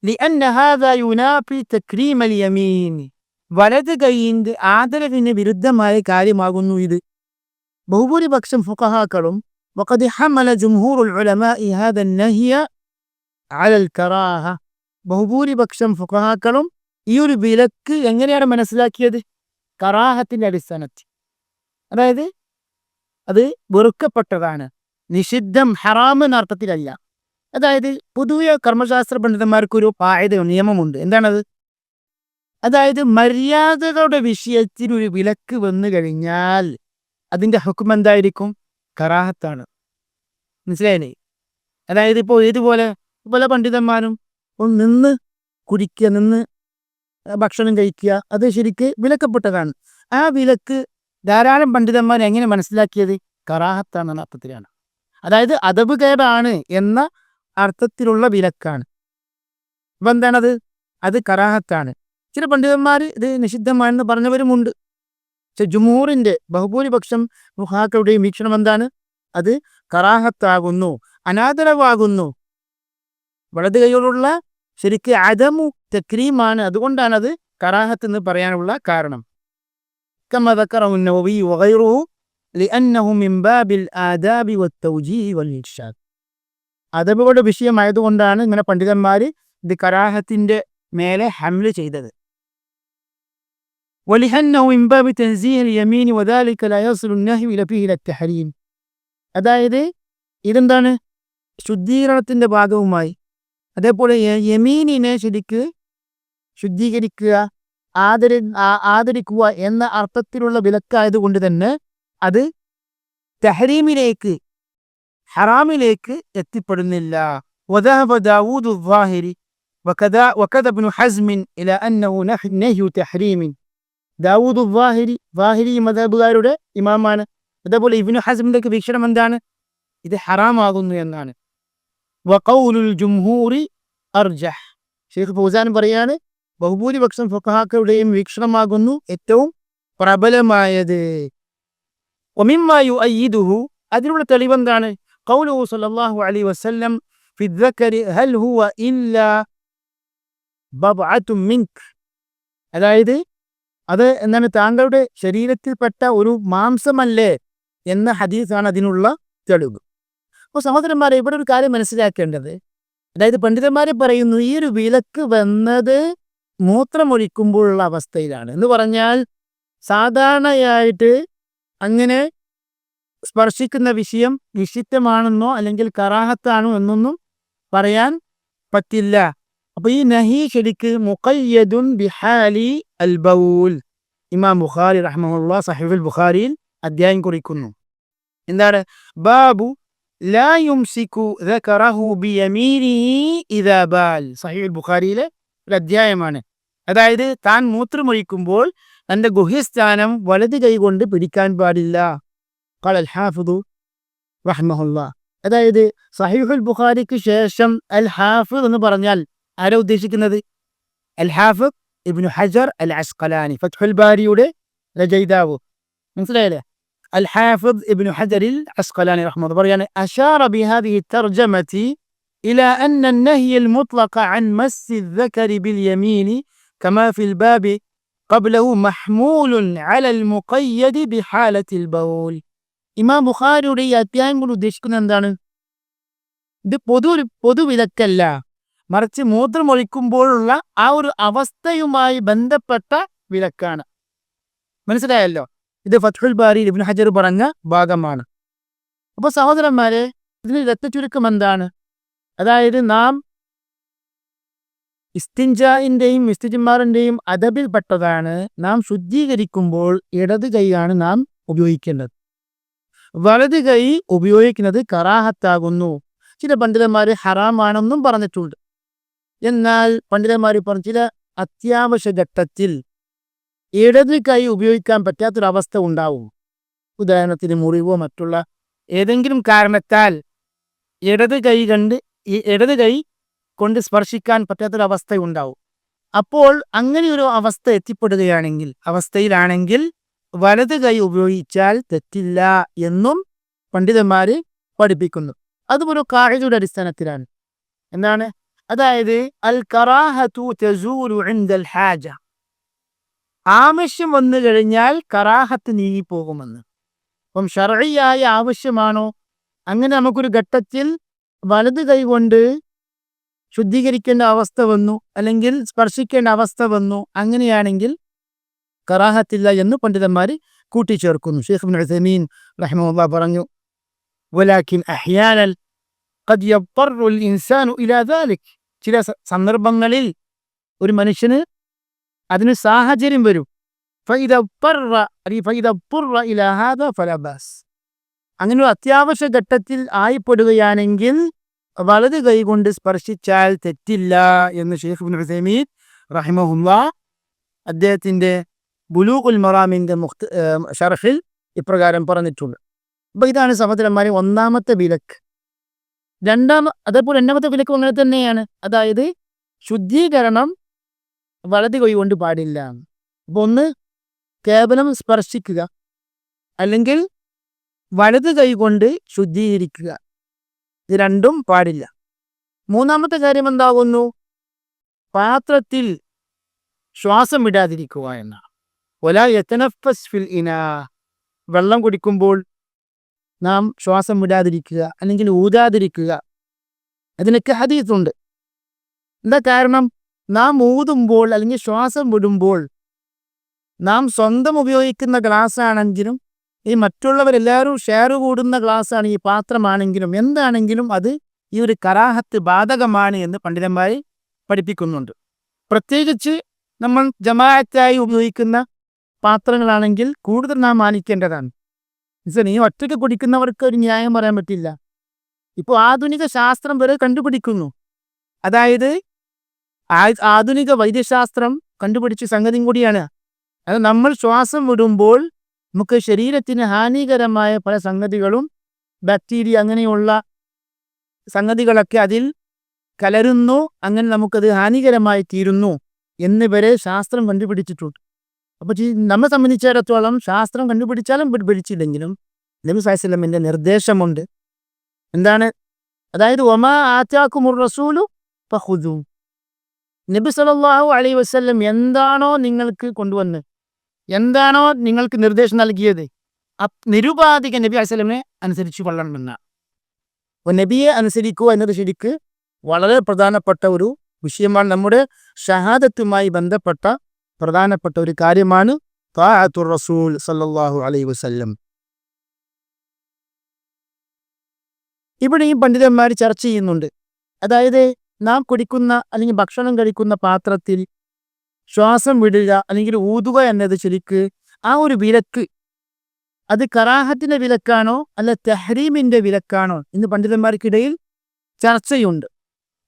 ലിഅന്ന ഹാദാ യുനാഫി തക്രീമൽ യമീൻ. വലത് കൈയിൻ്റെ ആദരവിന് വിരുദ്ധമായ കാര്യമാകുന്നു ഇത്. ബഹുഭൂരിപക്ഷം ഫുഖഹാക്കളും വഖദ് ഹമല ജുംഹൂറുൽ ഉലമാഇ ഹാദാ നഹിയ അലൽ കറാഹ. ബഹുഭൂരിപക്ഷം ഫുഖഹാക്കളും ഈ ഒരു വിലക്ക് എങ്ങനെയാണ് മനസ്സിലാക്കിയത്? കറാഹത്തിന്റെ അടിസ്ഥാനത്തിൽ, അതായത് അത് വെറുക്കപ്പെട്ടതാണ്, നിഷിദ്ധം, ഹറാം എന്ന അർത്ഥത്തിലല്ല. അതായത് പൊതുവെ കർമ്മശാസ്ത്ര പണ്ഡിതന്മാർക്കൊരു നിയമമുണ്ട്. എന്താണത്? അതായത് മര്യാദകളുടെ വിഷയത്തിൽ ഒരു വിലക്ക് വന്നു കഴിഞ്ഞാൽ അതിൻ്റെ ഹുക്ം എന്തായിരിക്കും? കറാഹത്താണ്. മനസ്സിലായില്ലേ? അതായത് ഇപ്പോൾ ഇതുപോലെ പല പണ്ഡിതന്മാരും നിന്ന് കുടിക്കുക, നിന്ന് ഭക്ഷണം കഴിക്കുക, അത് ശരിക്ക് വിലക്കപ്പെട്ടതാണ്. ആ വിലക്ക് ധാരാളം പണ്ഡിതന്മാർ എങ്ങനെ മനസ്സിലാക്കിയത്? കറാഹത്താണെന്ന അർത്ഥത്തിലാണ്. അതായത് അദബ് കേടാണ് എന്ന അർത്ഥത്തിലുള്ള വിലക്കാണ്. അപ്പം എന്താണത്? അത് കറാഹത്താണ്. ചില പണ്ഡിതന്മാർ ഇത് നിഷിദ്ധമാണെന്ന് പറഞ്ഞവരുമുണ്ട്. പക്ഷെ ജുമൂറിൻ്റെ ബഹുഭൂരിപക്ഷം ഫുഖഹാക്കളുടെയും വീക്ഷണം എന്താണ്? അത് കറാഹത്താകുന്നു, അനാദരവാകുന്നു. വലത് കൈയോടുള്ള ശരിക്ക് അദമു തക്രീമാണ്. അതുകൊണ്ടാണ് അത് കറാഹത്ത് എന്ന് പറയാനുള്ള കാരണം. കമാ ദക്കറഹു നവവി വഗൈറുഹു ലിഅന്നഹു മിൻ ബാബിൽ ആദാബി വത്തൗജീഹി വൽ ഇർശാദ്. അദബുകളുടെ വിഷയമായതുകൊണ്ടാണ് ഇങ്ങനെ പണ്ഡിതന്മാർ ഇത് കറാഹത്തിന്റെ മേലെ ഹംല് ചെയ്തത്. ولأنه من باب تنزيه اليمين وذلك لا يصل النهي إلى فيه إلى التحريم. അതായത് ഇതെന്താണ്, ശുദ്ധീകരണത്തിന്റെ ഭാഗവുമായി, അതേപോലെ യമീനിനെ ശരിക്ക് ശുദ്ധീകരിക്കുക, ആദരിക്കുക എന്ന അർത്ഥത്തിലുള്ള വിലക്കായതുകൊണ്ട് തന്നെ അത് തഹരീമിലേക്ക്, ഹറാമിലേക്ക് എത്തിപ്പെടുന്നില്ല. وذهب داود الظاهري وكذا ابن حزم إلى أنه نهي تحريم. ദാവൂദ് ظاهري മദ്ഹബുകാരുടെ ഇമാമാണ്. അതേപോലെ ഇബ്നു ഹസ്മിന്റെ വീക്ഷണം എന്താണ്, ഇത് ഹറാമാകുന്നു എന്നാണ്. വഖൗലുൽ ജുംഹൂരി അർജഹ്. ഷെയ്ഖ് ഫൗസാൻ പറയാണ്, ബഹുഭൂരിപക്ഷം ഫഖഹാക്കളുടെയും വീക്ഷണമാകുന്നു ഏറ്റവും പ്രബലമായത്. വമിമ്മാ യുഅയ്യിദുഹു, അതിനുള്ള തെളിവെന്താണ്, ഖൗലുഹു സ്വല്ലല്ലാഹു അലൈഹി വസല്ലം ഫി الذكر هل هو إلا بضعة منك. അതായത് അത് എന്താണ്, താങ്കളുടെ ശരീരത്തിൽപ്പെട്ട ഒരു മാംസമല്ലേ എന്ന ഹദീസാണ് അതിനുള്ള തെളിവ്. അപ്പോൾ സഹോദരന്മാരെ, ഇവിടെ ഒരു കാര്യം മനസ്സിലാക്കേണ്ടത്, അതായത് പണ്ഡിതന്മാരെ പറയുന്നു ഈ ഒരു വിലക്ക് വന്നത് മൂത്രമൊഴിക്കുമ്പോഴുള്ള അവസ്ഥയിലാണ്. എന്ന് പറഞ്ഞാൽ സാധാരണയായിട്ട് അങ്ങനെ സ്പർശിക്കുന്ന വിഷയം നിഷിദ്ധമാണെന്നോ അല്ലെങ്കിൽ കറാഹത്താണോ എന്നൊന്നും പറയാൻ പറ്റില്ല. അപ്പൊ ഈ നഹി ശരിക്ക് മുഖയ്യദുൻ ബിഹാലി അൽ ബൗൽ. ഇമാം ബുഖാരി റഹ്മഹുല്ലാഹ് സഹീഹുൽ ബുഖാരിയിൽ അധ്യായം കുറിക്കുന്നു. എന്താണ്, ബാബു ലാ യുംസികു ദകറഹു ബിയമീനിഹി ഇദാ ബാൽ. സഹീഹുൽ ബുഖാരിയിലെ ഒരു അധ്യായമാണ്. അതായത് താൻ മൂത്രമൊഴിക്കുമ്പോൾ തന്റെ ഗുഹ്യസ്ഥാനം വലത് കൈകൊണ്ട് പിടിക്കാൻ പാടില്ല. ഖാല അൽ ഹാഫിദു റഹ്മഹുല്ലാഹ്. അതായത് സഹീഹുൽ ബുഖാരിക്ക് ശേഷം അൽ ഹാഫിദ് എന്ന് പറഞ്ഞാൽ ആരാ ഉദ്ദേശിക്കുന്നത്? അൽ ഹാഫിദ് ഇബ്നു ഹജർ അൽ അസ്ഖലാനി, ഫത്ഹുൽ ബാരിയുടെ രചയിതാവ്. മനസ്സിലായല്ലേ? അൽ ഹാഫിദ് ഇബ്നു ഹജർ അൽ അസ്ഖലാനി റഹ്മത്തുള്ളാഹി പറയാണ്, അശാറ ബിഹാദിഹി തർജമതി ഇലാ അന്ന النهي المطلق عن مس الذكر باليمين كما في الباب قبله محمول على المقيد بحالة البول. ഇമാം ബുഖാരിയുടെ ഈ അധ്യായം കൊണ്ട് ഉദ്ദേശിക്കുന്നത് എന്താണ്? ഇത് പൊതുവിലക്കല്ല, മറിച്ച് മൂത്രമൊഴിക്കുമ്പോഴുള്ള ആ ഒരു അവസ്ഥയുമായി ബന്ധപ്പെട്ട വിലക്കാണ്. മനസ്സിലായല്ലോ? ഇത് ഫത്ഹുൽ ബാരിയിൽ ഇബ്നു ഹജർ പറഞ്ഞ ഭാഗമാണ്. അപ്പൊ സഹോദരന്മാരെ, ഇതിന് രക്തചുരുക്കം എന്താണ്? അതായത് നാം ഇസ്തിൻജാഇന്റെയും ഇസ്തിജ്മാറിന്റെയും അദബിൽപ്പെട്ടതാണ്, നാം ശുദ്ധീകരിക്കുമ്പോൾ ഇടത് കൈയാണ് നാം ഉപയോഗിക്കേണ്ടത്. വലത് കൈ ഉപയോഗിക്കുന്നത് കറാഹത്താകുന്നു. ചില പണ്ഡിതന്മാർ ഹറാമാണെന്നും പറഞ്ഞിട്ടുണ്ട്. എന്നാൽ പണ്ഡിതന്മാർ പറഞ്ഞ ചില അത്യാവശ്യ ഘട്ടത്തിൽ ഇടത് കൈ ഉപയോഗിക്കാൻ പറ്റാത്തൊരവസ്ഥ ഉണ്ടാവും. ഉദാഹരണത്തിന് മുറിവോ മറ്റുള്ള ഏതെങ്കിലും കാരണത്താൽ ഇടത് കൈ കൊണ്ട് സ്പർശിക്കാൻ പറ്റാത്തൊരവസ്ഥ ഉണ്ടാവും. അപ്പോൾ അങ്ങനെ ഒരു അവസ്ഥയിലാണെങ്കിൽ വലത് കൈ ഉപയോഗിച്ചാൽ തെറ്റില്ല എന്നും പണ്ഡിതന്മാര് പഠിപ്പിക്കുന്നു. അതുപോലെ ഖാഇദയുടെ അടിസ്ഥാനത്തിലാണ്. എന്താണ്? അതായത് അൽ കറാഹതു തസൂലു ഇൻദൽ ഹാജ. ആവശ്യം വന്നു കഴിഞ്ഞാൽ കറാഹത്ത് നീങ്ങിപ്പോകുമെന്ന്. അപ്പം ശർഈയായ ആവശ്യമാണോ, അങ്ങനെ നമുക്കൊരു ഘട്ടത്തിൽ വലത് കൈ കൊണ്ട് ശുദ്ധീകരിക്കേണ്ട അവസ്ഥ വന്നു, അല്ലെങ്കിൽ സ്പർശിക്കേണ്ട അവസ്ഥ വന്നു, അങ്ങനെയാണെങ്കിൽ കറാഹത്തില്ല എന്ന് പണ്ഡിതന്മാർ കൂട്ടിച്ചേർക്കുന്നു. ശൈഖ് ഇബ്നു ഉസൈമീൻ റഹിമഹുല്ലാഹ് പറഞ്ഞു, വലാകിൻ അഹ്യാനൻ ഖദ് യദ്ററു അൽ ഇൻസാനു ഇലാ ദാലിക്. ചില സന്ദർഭങ്ങളിൽ ഒരു മനുഷ്യന് അതിന് സാഹചര്യം വരും. ഫഇദ ضطر ഇലാ ഹാദാ ഫലാ ബാസ്. അങ്ങനെ ഒരു അത്യാവശ്യ ഘട്ടത്തിൽ ആയിപ്പെടുകയാണെങ്കിൽ വലത് കൈ കൊണ്ട് സ്പർശിച്ചാൽ തെറ്റില്ല എന്ന് ശൈഖ് ഇബ്നു ഉസൈമീൻ റഹിമഹുല്ലാഹ് അദ്ദേഹത്തിന്റെ ബുലൂഗുൽ മറാമിന്റെ ശർഹിൽ ഇപ്രകാരം പറഞ്ഞിട്ടുണ്ട്. അപ്പൊ ഇതാണ് സഹോദരന്മാരെ ഒന്നാമത്തെ വിലക്ക്. അതേപോലെ രണ്ടാമത്തെ വിലക്ക് അങ്ങനെ തന്നെയാണ്. അതായത് ശുദ്ധീകരണം വലത് കൈ കൊണ്ട് പാടില്ല. അപ്പൊ ഒന്ന് കേവലം സ്പർശിക്കുക, അല്ലെങ്കിൽ വലത് കൈ കൊണ്ട് ശുദ്ധീകരിക്കുക, ഇത് രണ്ടും പാടില്ല. മൂന്നാമത്തെ കാര്യം എന്താകുന്നു? പാത്രത്തിൽ ശ്വാസം വിടാതിരിക്കുക എന്നാണ്. വലാ യതനഫസ് ഫിൽ ഇനാ. വെള്ളം കുടിക്കുമ്പോൾ നാം ശ്വാസം വിടാതിരിക്കുക, അല്ലെങ്കിൽ ഊതാതിരിക്കുക. അതിനൊക്കെ ഹദീസുണ്ട്. എന്താ കാരണം? നാം ഊതുമ്പോൾ അല്ലെങ്കിൽ ശ്വാസം വിടുമ്പോൾ നാം സ്വന്തം ഉപയോഗിക്കുന്ന ഗ്ലാസ് ആണെങ്കിലും ഈ മറ്റുള്ളവരെല്ലാവരും ഷെയർ കൂടുന്ന ഗ്ലാസ് ആണ്, ഈ പാത്രമാണെങ്കിലും എന്താണെങ്കിലും അത് ഈ ഒരു കറാഹത്ത് ബാധകമാണ് എന്ന് പണ്ഡിതന്മാർ പഠിപ്പിക്കുന്നുണ്ട്. പ്രത്യേകിച്ച് നമ്മൾ ജമാഅത്തായി ഉപയോഗിക്കുന്ന പാത്രങ്ങളാണെങ്കിൽ കൂടുതൽ നാം മാനിക്കേണ്ടതാണ്. ഈ ഒറ്റയ്ക്ക് കുടിക്കുന്നവർക്ക് ഒരു ന്യായം പറയാൻ പറ്റില്ല. ഇപ്പോൾ ആധുനിക ശാസ്ത്രം വരെ കണ്ടുപിടിക്കുന്നു, അതായത് ആധുനിക വൈദ്യശാസ്ത്രം കണ്ടുപിടിച്ച സംഗതിയും കൂടിയാണ്. അത് നമ്മൾ ശ്വാസം വിടുമ്പോൾ നമുക്ക് ശരീരത്തിന് ഹാനികരമായ പല സംഗതികളും, ബാക്ടീരിയ അങ്ങനെയുള്ള സംഗതികളൊക്കെ അതിൽ കലരുന്നു, അങ്ങനെ നമുക്കത് ഹാനികരമായി തീരുന്നു എന്നിവരെ ശാസ്ത്രം കണ്ടുപിടിച്ചിട്ടുണ്ട്. അപ്പോൾ നമ്മെ സംബന്ധിച്ചിടത്തോളം ശാസ്ത്രം കണ്ടുപിടിച്ചാലും പിടിച്ചില്ലെങ്കിലും നബി സല്ലല്ലാഹു അലൈഹി വസല്ലമിന്റെ നിർദ്ദേശമുണ്ട്. എന്താണ്? അതായത് വമാ ആതാകുമുർ റസൂലു ഫഖുദൂ. നബി സല്ലല്ലാഹു അലൈഹി വസല്ലം എന്താണോ നിങ്ങൾക്ക് കൊണ്ടുവന്ന്, എന്താണോ നിങ്ങൾക്ക് നിർദ്ദേശം നൽകിയത്, നിരുപാധിക നബി സല്ലല്ലാഹു അലൈഹി വസല്ലമയെ അനുസരിച്ച് കൊള്ളണമെന്നാണ്. അപ്പോൾ നബിയെ അനുസരിക്കുക എന്നത് ശരിക്ക് വളരെ പ്രധാനപ്പെട്ട ഒരു വിഷയമാണ്. നമ്മുടെ ഷഹാദത്തുമായി ബന്ധപ്പെട്ട പ്രധാനപ്പെട്ട ഒരു കാര്യമാണ് ത്വാഅത്തുർ റസൂൽ സല്ലല്ലാഹു അലൈഹി വസല്ലം. ഇവിടെ ഈ പണ്ഡിതന്മാർ ചർച്ച ചെയ്യുന്നുണ്ട്, അതായത് നാം കുടിക്കുന്ന അല്ലെങ്കിൽ ഭക്ഷണം കഴിക്കുന്ന പാത്രത്തിൽ ശ്വാസം വിടുക അല്ലെങ്കിൽ ഊതുക എന്നത് ശരിക്ക് ആ ഒരു വിലക്ക് അത് കറാഹത്തിന്റെ വിലക്കാണോ അല്ല തഹ്രീമിന്റെ വിലക്കാണോ എന്ന് പണ്ഡിതന്മാർക്കിടയിൽ ചർച്ചയുണ്ട്.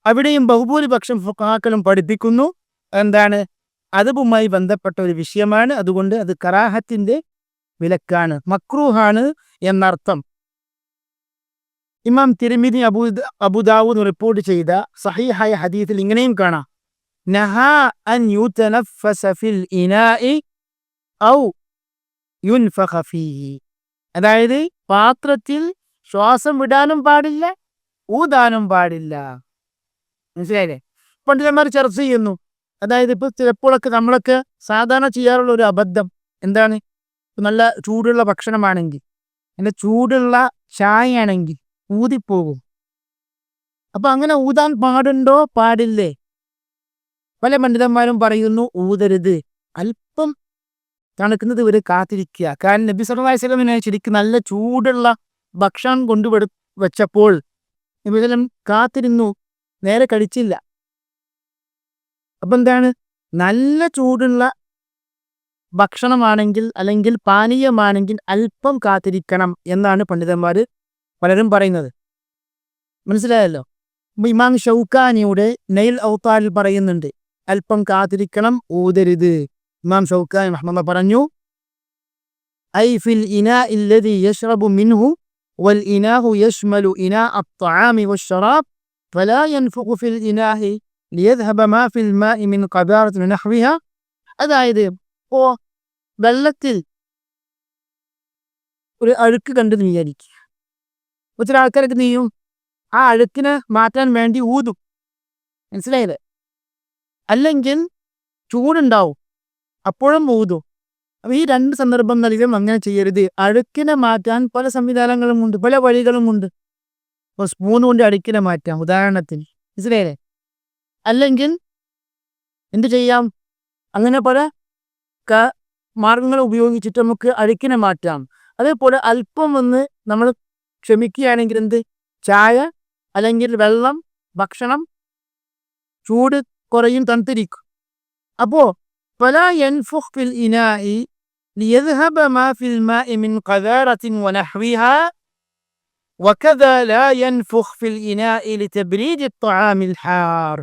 അവിടെയും ബഹുഭൂരിപക്ഷം ഫുഖഹാക്കളും പഠിപ്പിക്കുന്നു, എന്താണ്, അദബുമായി ബന്ധപ്പെട്ട ഒരു വിഷയമാണ്, അതുകൊണ്ട് അത് കറാഹത്തിന്റെ വിലക്കാണ്, മക്രൂഹാണ് എന്നർത്ഥം. ഇമാം തിർമിദി അബൂദാവൂദ് റിപ്പോർട്ട് ചെയ്ത സഹീഹായ ഹദീസിൽ ഇങ്ങനെയും കാണാം, നഹാ അൻ യുതനഫസ ഫിൽ ഇനാഇ ഔ യുൻഫഖ ഫീഹി. അതായത് പാത്രത്തിൽ ശ്വാസം വിടാനും പാടില്ല, ഊതാനും പാടില്ല. മനസ്സിലായില്ലേ? പണ്ഡിതന്മാർ ചർച്ച ചെയ്യുന്നു, അതായത് ഇപ്പോൾ ചിലപ്പോഴൊക്കെ നമ്മളൊക്കെ സാധാരണ ചെയ്യാറുള്ള ഒരു അബദ്ധം എന്താണ്, നല്ല ചൂടുള്ള ഭക്ഷണമാണെങ്കിൽ, നല്ല ചൂടുള്ള ചായയാണെങ്കിൽ ഊതിപ്പോകും. അപ്പൊ അങ്ങനെ ഊതാൻ പാടുണ്ടോ പാടില്ലേ? പല പണ്ഡിതന്മാരും പറയുന്നു ഊതരുത്, അല്പം തണുക്കുന്നത് വരെ കാത്തിരിക്കുക. കാരണം നബി സല്ലല്ലാഹു അലൈഹി വസല്ലം ശരിക്കും നല്ല ചൂടുള്ള ഭക്ഷണം വെച്ചപ്പോൾ നബി വസല്ലം കാത്തിരുന്നു, നേരെ കഴിച്ചില്ല. അപ്പൊ എന്താണ്, നല്ല ചൂടുള്ള ഭക്ഷണമാണെങ്കിൽ അല്ലെങ്കിൽ പാനീയമാണെങ്കിൽ അല്പം കാത്തിരിക്കണം എന്നാണ് പണ്ഡിതന്മാർ പലരും പറയുന്നത്. മനസ്സിലായല്ലോ? ഇമാം ഷൗക്കാനിയുടെ നൈൽ ഔത്താരിൽ പറയുന്നുണ്ട് അല്പം കാത്തിരിക്കണം, ഊതരുത്. ഇമാം ഷൗക്കാനി റഹ്മത്തുള്ളാഹി പറഞ്ഞു, ഐ ഫിൽ ഇനാഇ അല്ലദി യശ്റബു മിൻഹു വൽ ഇനാഹു യശ്മലു ഇനാഅ അത്ത്വാമി വശ്ശറാബ് ഫലാ യൻഫഖു ഫിൽ ഇനാഇ ലിയദ്ഹബ മാ ഫിൽ മാഇ മിൻ ഖദാറത്തിൻ വനഹ്വിഹ. അതായത് വെള്ളത്തിൽ ഒരു അഴുക്ക് കണ്ടെന്ന് വിചാരിക്കുക, ഒത്തിരി ആൾക്കാരൊക്കെ നീയും ആ അഴുക്കിനെ മാറ്റാൻ വേണ്ടി ഊതും. മനസ്സിലായില്ലേ? അല്ലെങ്കിൽ ചൂടുണ്ടാവും, അപ്പോഴും ഊതും. അപ്പോൾ ഈ രണ്ട് സന്ദർഭങ്ങളിലും അങ്ങനെ ചെയ്യരുത്. അഴുക്കിനെ മാറ്റാൻ പല സംവിധാനങ്ങളുമുണ്ട്, പല വഴികളുമുണ്ട്. ഇപ്പോൾ സ്പൂൺ കൊണ്ട് അഴുക്കിനെ മാറ്റാം ഉദാഹരണത്തിന്, മനസ്സിലായില്ലേ? അല്ലെങ്കിൽ എന്ത് ചെയ്യാം, അങ്ങനെ പല മാർഗങ്ങൾ ഉപയോഗിച്ചിട്ട് നമുക്ക് അഴുക്കിനെ മാറ്റാം. അതേപോലെ അല്പം ഒന്ന് നമ്മൾ ക്ഷമിക്കുകയാണെങ്കിൽ എന്ത്, ചായ അല്ലെങ്കിൽ വെള്ളം, ഭക്ഷണം ചൂട് കുറയും, തണുത്തിരിക്കും. അപ്പോൾ ഫലാ യൻഫുഖ് ഫിൽ ഇനാഇ ലിയദ്ഹബ മാ ഫിൽ മാഇ മിൻ ഖദാറത്തിൻ വനഹ്വിഹാ വകദാ ലാ യൻഫുഖ് ഫിൽ ഇനാഇ ലിതബ്രീദി അത്ത്വാമിൽ ഹാർ.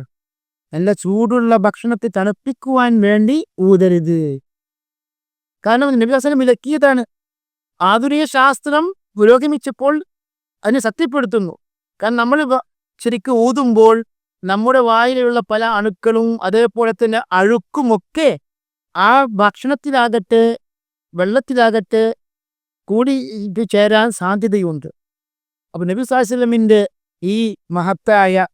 നല്ല ചൂടുള്ള ഭക്ഷണത്തെ തണുപ്പിക്കുവാൻ വേണ്ടി ഊതരുത്. കാരണം നബി സല്ലല്ലാഹു അലൈഹി വസല്ലം വിലക്കിയതാണ്. ആധുനിക ശാസ്ത്രം പുരോഗമിച്ചപ്പോൾ അതിനെ സത്യപ്പെടുത്തുന്നു. കാരണം നമ്മൾ ശരിക്കും ഊതുമ്പോൾ നമ്മുടെ വായിലുള്ള പല അണുക്കളും അതേപോലെ തന്നെ അഴുക്കുമൊക്കെ ആ ഭക്ഷണത്തിലാകട്ടെ വെള്ളത്തിലാകട്ടെ കൂടി ചേരാൻ സാധ്യതയുണ്ട്. അപ്പോൾ നബി സല്ലല്ലാഹു അലൈഹി വസല്ലമിന്റെ ഈ മഹത്തായ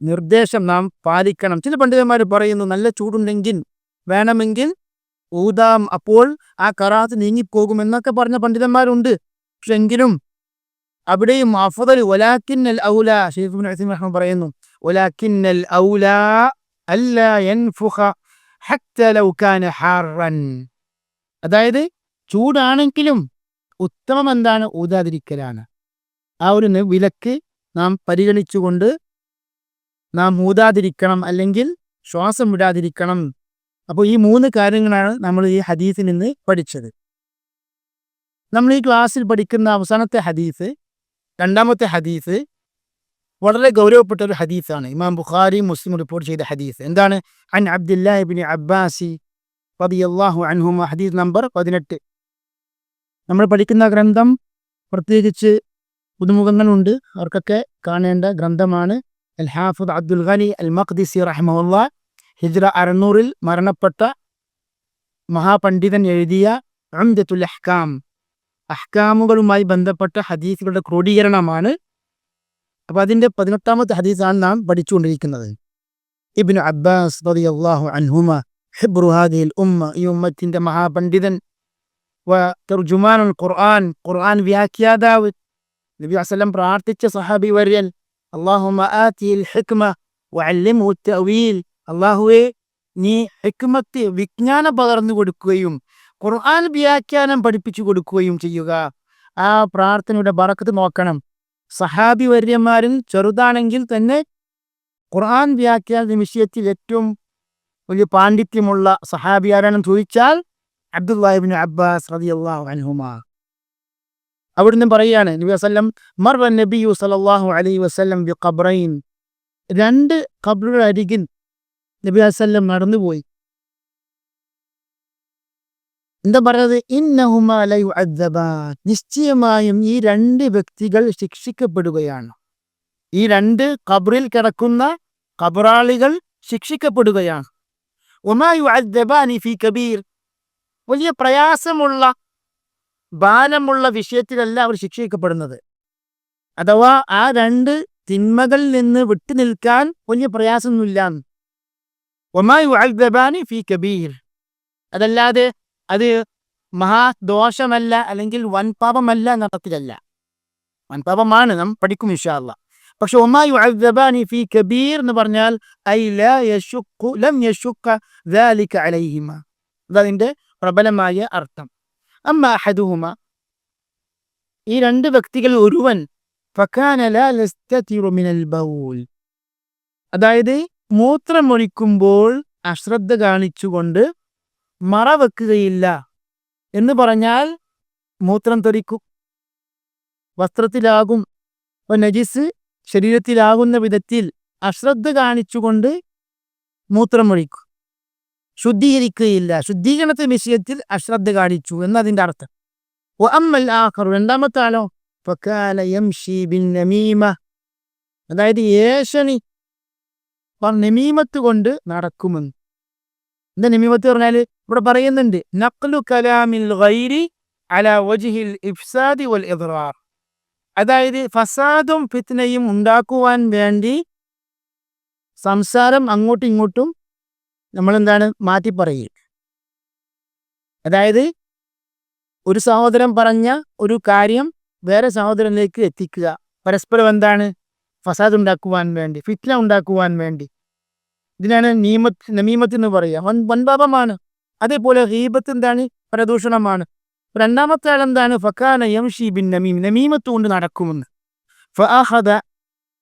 നിർദ്ദേശം നാം പാലിക്കണം. ചില പണ്ഡിതന്മാർ പറയുന്നു നല്ല ചൂടുണ്ടെങ്കിൽ വേണമെങ്കിൽ ഊതാം, അപ്പോൾ ആ കറാഹത്ത് നീങ്ങിപ്പോകുമെന്നൊക്കെ പറഞ്ഞ പണ്ഡിതന്മാരുണ്ട്. പക്ഷെ എങ്കിലും അവിടെയും അഫ്ദൽ വലാകിന്നൽ ഔലാ, ശൈഖ് ഇബ്നു ഉസൈമീൻ റഹ്മത്തുള്ളാഹി പറയുന്നു, വലാകിന്നൽ ഔലാ അല്ലാ യൻഫുഖ ഹത്താ ലൗ കാന ഹാറൻ. അതായത് ചൂടാണെങ്കിലും ഉത്തമം എന്താണ്? ഊതാതിരിക്കലാണ്. ആ ഒരു വിലക്ക് നാം പരിഗണിച്ചുകൊണ്ട് നാം ഊതാതിരിക്കണം, അല്ലെങ്കിൽ ശ്വാസം വിടാതിരിക്കണം. അപ്പോൾ ഈ 3 കാര്യങ്ങളാണ് നമ്മൾ ഈ ഹദീസിൽ നിന്ന് പഠിച്ചത്. നമ്മൾ ഈ ക്ലാസ്സിൽ പഠിക്കുന്ന അവസാനത്തെ ഹദീസ്, 2ാമത്തെ ഹദീസ്, വളരെ ഗൗരവപ്പെട്ട ഒരു ഹദീസാണ്. ഇമാം ബുഖാരി മുസ്ലിം റിപ്പോർട്ട് ചെയ്ത ഹദീസ്. എന്താണ്? അൻ അബ്ദുല്ലാഹി ഇബ്നു അബ്ബാസി റളിയല്ലാഹു അൻഹുമ, ഹദീസ് നമ്പർ 18. നമ്മൾ പഠിക്കുന്ന ഗ്രന്ഥം, പ്രത്യേകിച്ച് പുതുമുഖങ്ങളുണ്ട്, അവർക്കൊക്കെ കാണേണ്ട ഗ്രന്ഥമാണ് അൽ ഹാഫിദ് അബ്ദുൽ ഗനി അൽ മഖ്ദിസി റഹിമഹുല്ലാ, ഹിജ്റ 600 മരണപ്പെട്ട മഹാപണ്ഡിതൻ എഴുതിയ ഉംദത്തുൽ അഹ്കാം, അഹ്കാമുകളുമായി ബന്ധപ്പെട്ട ഹദീസുകളുടെ ക്രോഡീകരണമാണ്. അപ്പോൾ അതിൻ്റെ 18ാമത്തെ ഹദീസാണ് നാം പഠിച്ചുകൊണ്ടിരിക്കുന്നത്. ഇബ്നു അബ്ബാസ് റളിയല്ലാഹു അൻഹുമ ഹിബ്റു ഹാദിഹിൽ ഉമ്മ, ഈ ഉമ്മത്തിൻ്റെ മഹാപണ്ഡിതൻ, വ തർജുമാനുൽ ഖുർആൻ, ഖുർആൻ വ്യാഖ്യാതാവ്, നബി വസല്ലം പ്രാർത്ഥിച്ച സഹാബി വര്യൻ, അല്ലാഹുമ്മ ആതിഹിൽ ഹിക്മ വഅല്ലിംഹു തഅവീൽ, അല്ലാഹുവേ നീ ഹിക്മത്ത്, വിജ്ഞാനം പകർന്നു കൊടുക്കുകയും ഖുർആൻ വ്യാഖ്യാനം പഠിപ്പിച്ചു കൊടുക്കുകയും ചെയ്യുക. ആ പ്രാർത്ഥനയുടെ ബറക്കത്ത് നോക്കണം. സഹാബി വര്യന്മാരിൽ ചെറുതാണെങ്കിൽ തന്നെ ഖുർആൻ വ്യാഖ്യാന വിഷയത്തിൽ ഏറ്റവും വലിയ പാണ്ഡിത്യമുള്ള സഹാബി ആരാണെന്ന് ചോദിച്ചാൽ അബ്ദുല്ലാഹി ഇബ്നു അബ്ബാസ് റളിയല്ലാഹു അൻഹുമാ. അവിടുന്ന് പറയാണ്, നബി വസല്ലം മർറ നബിയു സല്ലല്ലാഹു അലൈഹി വസല്ലം ബി ഖബ്റൈൻ, 2 ഖബ്റുകളുടെ അരികിൽ നബി വസല്ലം നടന്നുപോയി. എന്താ പറയുന്നത്? ഇന്നഹുമാ ലയുഅദ്ദബാൻ, നിശ്ചയമായും ഈ 2 വ്യക്തികൾ ശിക്ഷിക്കപ്പെടുകയാണ്. ഈ 2 ഖബ്റിൽ കിടക്കുന്ന ഖബറാളികൾ ശിക്ഷിക്കപ്പെടുകയാണ്. വമാ യുഅദ്ദബാനി ഫീ കബീർ, വലിയ പ്രയാസമുള്ള ഭാരമുള്ള വിഷയത്തിലല്ല അവർ ശിക്ഷിക്കപ്പെടുന്നത്. അഥവാ ആ 2 തിന്മകളിൽ നിന്ന് വിട്ടു നിൽക്കാൻ വലിയ പ്രയാസമൊന്നുമില്ല. വമാ യുഅദ്ദബാനി ഫീ കബീർ, അതല്ലാതെ അത് മഹാദോഷമല്ല, അല്ലെങ്കിൽ വൻപാപമല്ല എന്നർത്ഥത്തിലല്ല. വൻപാപമാണ്, നാം പഠിക്കും ഇൻഷാ അല്ലാഹ്. പക്ഷെ വമാ യുഅദ്ദബാനി ഫീ കബീർ എന്ന് പറഞ്ഞാൽ ഐ ലാ യശുഖു ലം യശുഖ ദാലിക അലൈഹിമ, അതതിൻ്റെ പ്രബലമായ അർത്ഥം. അമ്മ അഹദുഹുമ, ഈ 2 വ്യക്തികൾ ഒരുവൻ, ഫകാന ലാ യസ്തതിറു മിനൽ ബൗൽ, അതായത് മൂത്രമൊഴിക്കുമ്പോൾ അശ്രദ്ധ കാണിച്ചുകൊണ്ട് മറവെക്കുകയില്ല. എന്ന് പറഞ്ഞാൽ മൂത്രം തെറിക്കും, വസ്ത്രത്തിലാകും, നജിസ് ശരീരത്തിലാകുന്ന വിധത്തിൽ അശ്രദ്ധ കാണിച്ചുകൊണ്ട് മൂത്രമൊഴിക്കും, ശുദ്ധീകരിക്കുകയില്ല. ശുദ്ധീകരണത്തെ വിഷയത്തിൽ അശ്രദ്ധ കാണിച്ചു എന്നതിൻ്റെ അർത്ഥം. വഅമ്മൽ ആഖറു, 2ാമത്തെ ആളോ, ഫകാന യംശി ബിൻ നമീമ, അതായത് ഏഷണി നമീമത്ത് കൊണ്ട് നടക്കുമെന്ന്. എന്താ നമീമത്ത് പറഞ്ഞാൽ? ഇവിടെ പറയുന്നുണ്ട്, നഖ്ലു കലാമിൽ ഗൈരി അലാ വജ്ഹിൽ ഇഫ്സാദി വൽ ഇദ്റാർ, അതായത് ഫസാദും ഫിത്നയും ഉണ്ടാക്കുവാൻ വേണ്ടി സംസാരം അങ്ങോട്ടും ഇങ്ങോട്ടും നമ്മളെന്താണ് മാറ്റി പറയുക. അതായത് ഒരു സഹോദരൻ പറഞ്ഞ ഒരു കാര്യം വേറെ സഹോദരനിലേക്ക് എത്തിക്കുക, പരസ്പരം എന്താണ്? ഫസാദ് ഉണ്ടാക്കുവാൻ വേണ്ടി, ഫിത്ന ഉണ്ടാക്കുവാൻ വേണ്ടി. ഇതിനാണ് നമീമത്ത് എന്ന് പറയുക. വൻപാപമാണ്. അതേപോലെ ഗീബത്ത് എന്താണ്? പരദൂഷണമാണ്. 2ാമത്തെ ആൾ എന്താണ്? ഫകാന യംശി ബിൻ നമീം, നമീമത്ത് കൊണ്ട് നടക്കുമെന്ന്. ഫഅഖദ